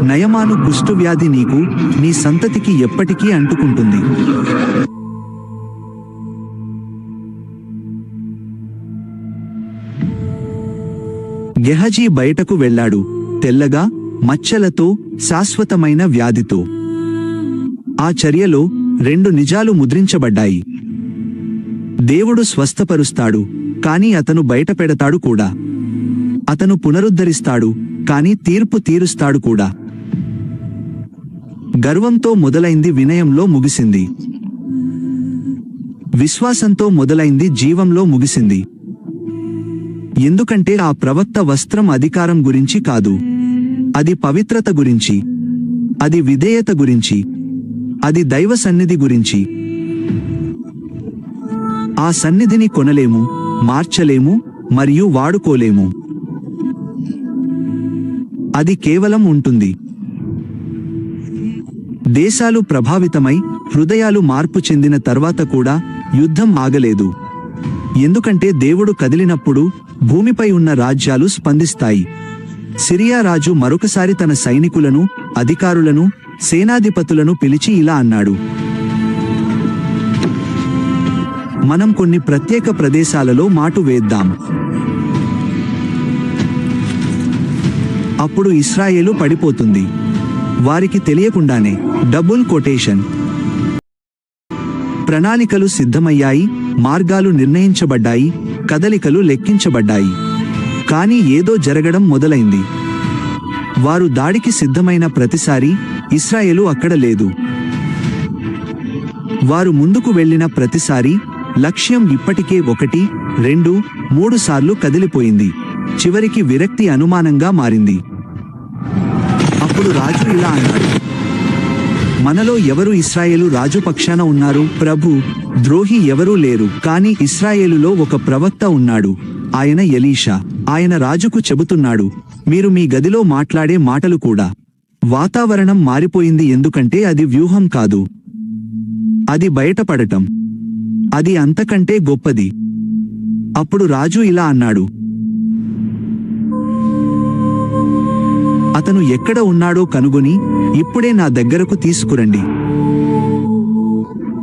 నయమాను కుష్ఠువ్యాధి నీకు, నీ సంతతికి ఎప్పటికీ అంటుకుంటుంది. గెహజీ బయటకు వెళ్ళాడు, తెల్లగా, మచ్చలతో, శాశ్వతమైన వ్యాధితో. ఆ చర్యలో 2 నిజాలు ముద్రించబడ్డాయి. దేవుడు స్వస్థపరుస్తాడు, కానీ అతను బయటపెడతాడు కూడా. అతను పునరుద్ధరిస్తాడు, కానీ తీర్పు తీరుస్తాడు కూడా. గర్వంతో మొదలైంది వినయంలో ముగిసింది. విశ్వాసంతో మొదలైంది జీవంలో ముగిసింది. ఎందుకంటే ఆ ప్రవక్త వస్త్రం అధికారం గురించి కాదు, అది పవిత్రత గురించి, అది విధేయత గురించి, అది దైవ సన్నిధి గురించి. ఆ సన్నిధిని కొనలేము, మార్చలేము మరియు వాడుకోలేము. అది కేవలం ఉంటుంది. దేశాలు ప్రభావితమై, హృదయాలు మార్పు చెందిన తర్వాత కూడా యుద్ధం ఆగలేదు. ఎందుకంటే దేవుడు కదిలినప్పుడు భూమిపై ఉన్న రాజ్యాలు స్పందిస్తాయి. సిరియా రాజు మరొకసారి తన సైనికులను, అధికారులను, సేనాధిపతులను పిలిచి ఇలా అన్నాడు, మనం కొన్ని ప్రత్యేక ప్రదేశాలలో మాటు వేద్దాం. అప్పుడు ఇశ్రాయేలు పడిపోతుంది. వారికి తెలియకుండానే. Double quotation. ప్రణాళికలు సిద్ధమయ్యాయి, మార్గాలు నిర్ణయించబడ్డాయి, కదలికలు లెక్కించబడ్డాయి. కానీ ఏదో జరగడం మొదలైంది. వారు దాడికి సిద్ధమైన ప్రతిసారి ఇశ్రాయేలు అక్కడ లేదు. వారు ముందుకు వెళ్ళిన ప్రతిసారి లక్ష్యం ఇప్పటికే 1, 2, 3 సార్లు కదిలిపోయింది. చివరికి విరక్తి అనుమానంగా మారింది. అప్పుడు రాజు ఇలా అన్నాడు, మనలో ఎవరు ఇశ్రాయేలు రాజు పక్షాన ఉన్నారు? ప్రభు, ద్రోహి ఎవరూ లేరు, కాని ఇశ్రాయేలులో ఒక ప్రవక్త ఉన్నాడు, ఆయన ఎలీషా. ఆయన రాజుకు చెబుతున్నాడు, మీరు మీ గదిలో మాట్లాడే మాటలు కూడా. వాతావరణం మారిపోయింది, ఎందుకంటే అది వ్యూహం కాదు, అది బయటపడటం. అది అంతకంటే గొప్పది. అప్పుడు రాజు ఇలా అన్నాడు, అతను ఎక్కడ ఉన్నాడో కనుగొని ఇప్పుడే నా దగ్గరకు తీసుకురండి.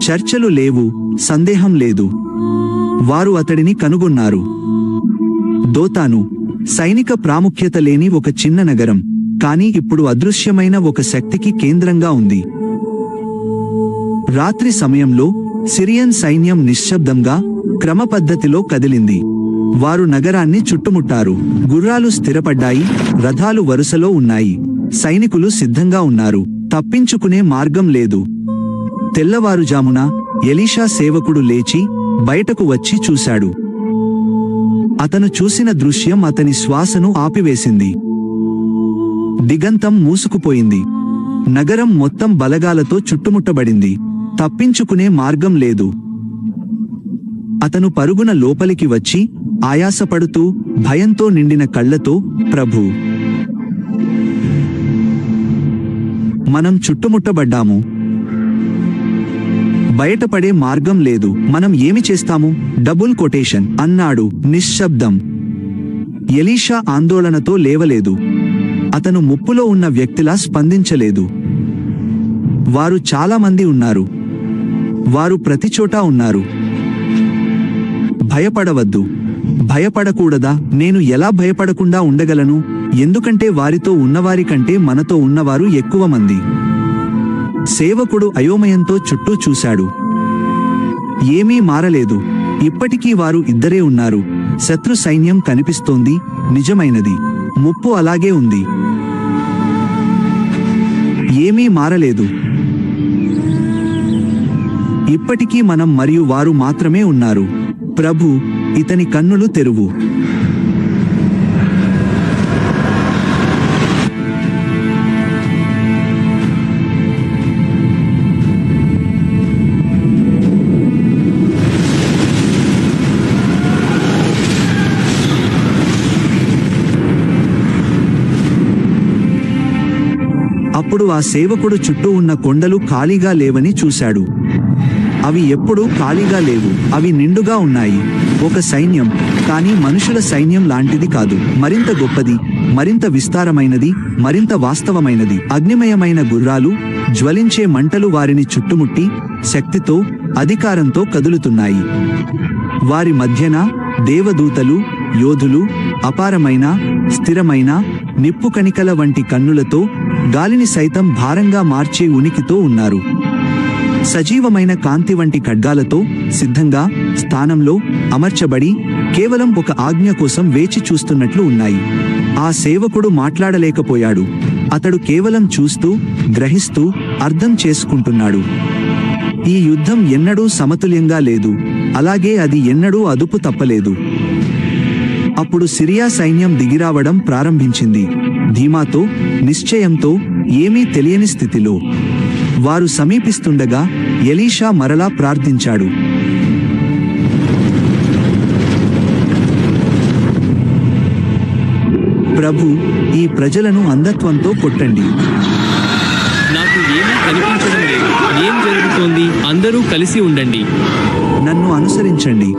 చర్చలు లేవు, సందేహం లేదు. వారు అతడిని కనుగొన్నారు. దోతాను సైనిక ప్రాముఖ్యత లేని ఒక చిన్న నగరం, కానీ ఇప్పుడు అదృశ్యమైన ఒక శక్తికి కేంద్రంగా ఉంది. రాత్రి సమయంలో సిరియన్ సైన్యం నిశ్శబ్దంగా, క్రమపద్ధతిలో కదిలింది. వారు నగరాన్ని చుట్టుముట్టారు. గుర్రాలు స్థిరపడ్డాయి, రథాలు వరుసలో ఉన్నాయి. సైనికులు సిద్ధంగా ఉన్నారు. తప్పించుకునే మార్గం లేదు. తెల్లవారుజామున ఎలీషా సేవకుడు లేచి బయటకు వచ్చి చూశాడు. అతను చూసిన దృశ్యం అతని శ్వాసను ఆపివేసింది. దిగంతం మూసుకుపోయింది. నగరం మొత్తం బలగాలతో చుట్టుముట్టబడింది. తప్పించుకునే మార్గం లేదు. అతను పరుగున లోపలికి వచ్చి ఆయాసపడుతూ, భయంతో నిండిన కళ్లతో, ప్రభూ, మనం చుట్టుముట్టబడ్డాము. బయటపడే మార్గం లేదు. మనం ఏమి చేస్తాము? డబుల్ కొటేషన్ అన్నాడు. నిశ్శబ్దం. ఎలీషా ఆందోళనతో లేవలేదు. అతను ముప్పులో ఉన్న వ్యక్తిలా స్పందించలేదు. వారు చాలామంది ఉన్నారు. వారు ప్రతిచోటా ఉన్నారు. భయపడవద్దు. భయపడకూడదా? నేను ఎలా భయపడకుండా ఉండగలను? ఎందుకంటే వారితో ఉన్నవారి కంటే మనతో ఉన్నవారు ఎక్కువ మంది. సేవకుడు అయోమయంతో చుట్టూ చూశాడు. ఏమీ మారలేదు. ఇప్పటికీ వారు ఇద్దరే ఉన్నారు. శత్రు సైన్యం కనిపిస్తోంది, నిజమైనది. ముప్పు అలాగే ఉంది. ఏమీ మారలేదు. ఇప్పటికీ మనం మరియు వారు మాత్రమే ఉన్నారు. ప్రభు, ఇతని కన్నులు తెరువు. అప్పుడు ఆ సేవకుడు చుట్టూ ఉన్న కొండలు ఖాళీగా లేవని చూశాడు. అవి ఎప్పుడూ ఖాళీగా లేవు. అవి నిండుగా ఉన్నాయి. ఒక సైన్యం, కానీ మనుషుల సైన్యం లాంటిది కాదు. మరింత గొప్పది, మరింత విస్తారమైనది, మరింత వాస్తవమైనది. అగ్నిమయమైన గుర్రాలు, జ్వలించే మంటలు వారిని చుట్టుముట్టి శక్తితో, అధికారంతో కదులుతున్నాయి. వారి మధ్యన దేవదూతలు, యోధులు, అపారమైన, స్థిరమైన, నిప్పు కణికల వంటి కన్నులతో, గాలిని సైతం భారంగా మార్చే ఉనికితో ఉన్నారు. సజీవమైన కాంతి వంటి ఖడ్గాలతో సిద్ధంగా, స్థానంలో అమర్చబడి, కేవలం ఒక ఆజ్ఞ కోసం వేచి చూస్తున్నట్లు ఉన్నాయి. ఆ సేవకుడు మాట్లాడలేకపోయాడు. అతడు కేవలం చూస్తూ, గ్రహిస్తూ, అర్థం చేసుకుంటున్నాడు. ఈ యుద్ధం ఎన్నడూ సమతుల్యంగా లేదు, అలాగే అది ఎన్నడూ అదుపు తప్పలేదు. అప్పుడు సిరియా సైన్యం దిగిరావడం ప్రారంభించింది. ధీమాతో, నిశ్చయంతో, ఏమీ తెలియని స్థితిలో. వారు సమీపిస్తుండగా ఎలీషా మరలా ప్రార్థించాడు. ప్రభు, ఈ ప్రజలను అంధత్వంతో కొట్టండి. నాకు ఏమీ కనిపించడం లేదు. ఏం జరుగుతోంది? అందరూ కలిసి ఉండండి. నన్ను అనుసరించండి.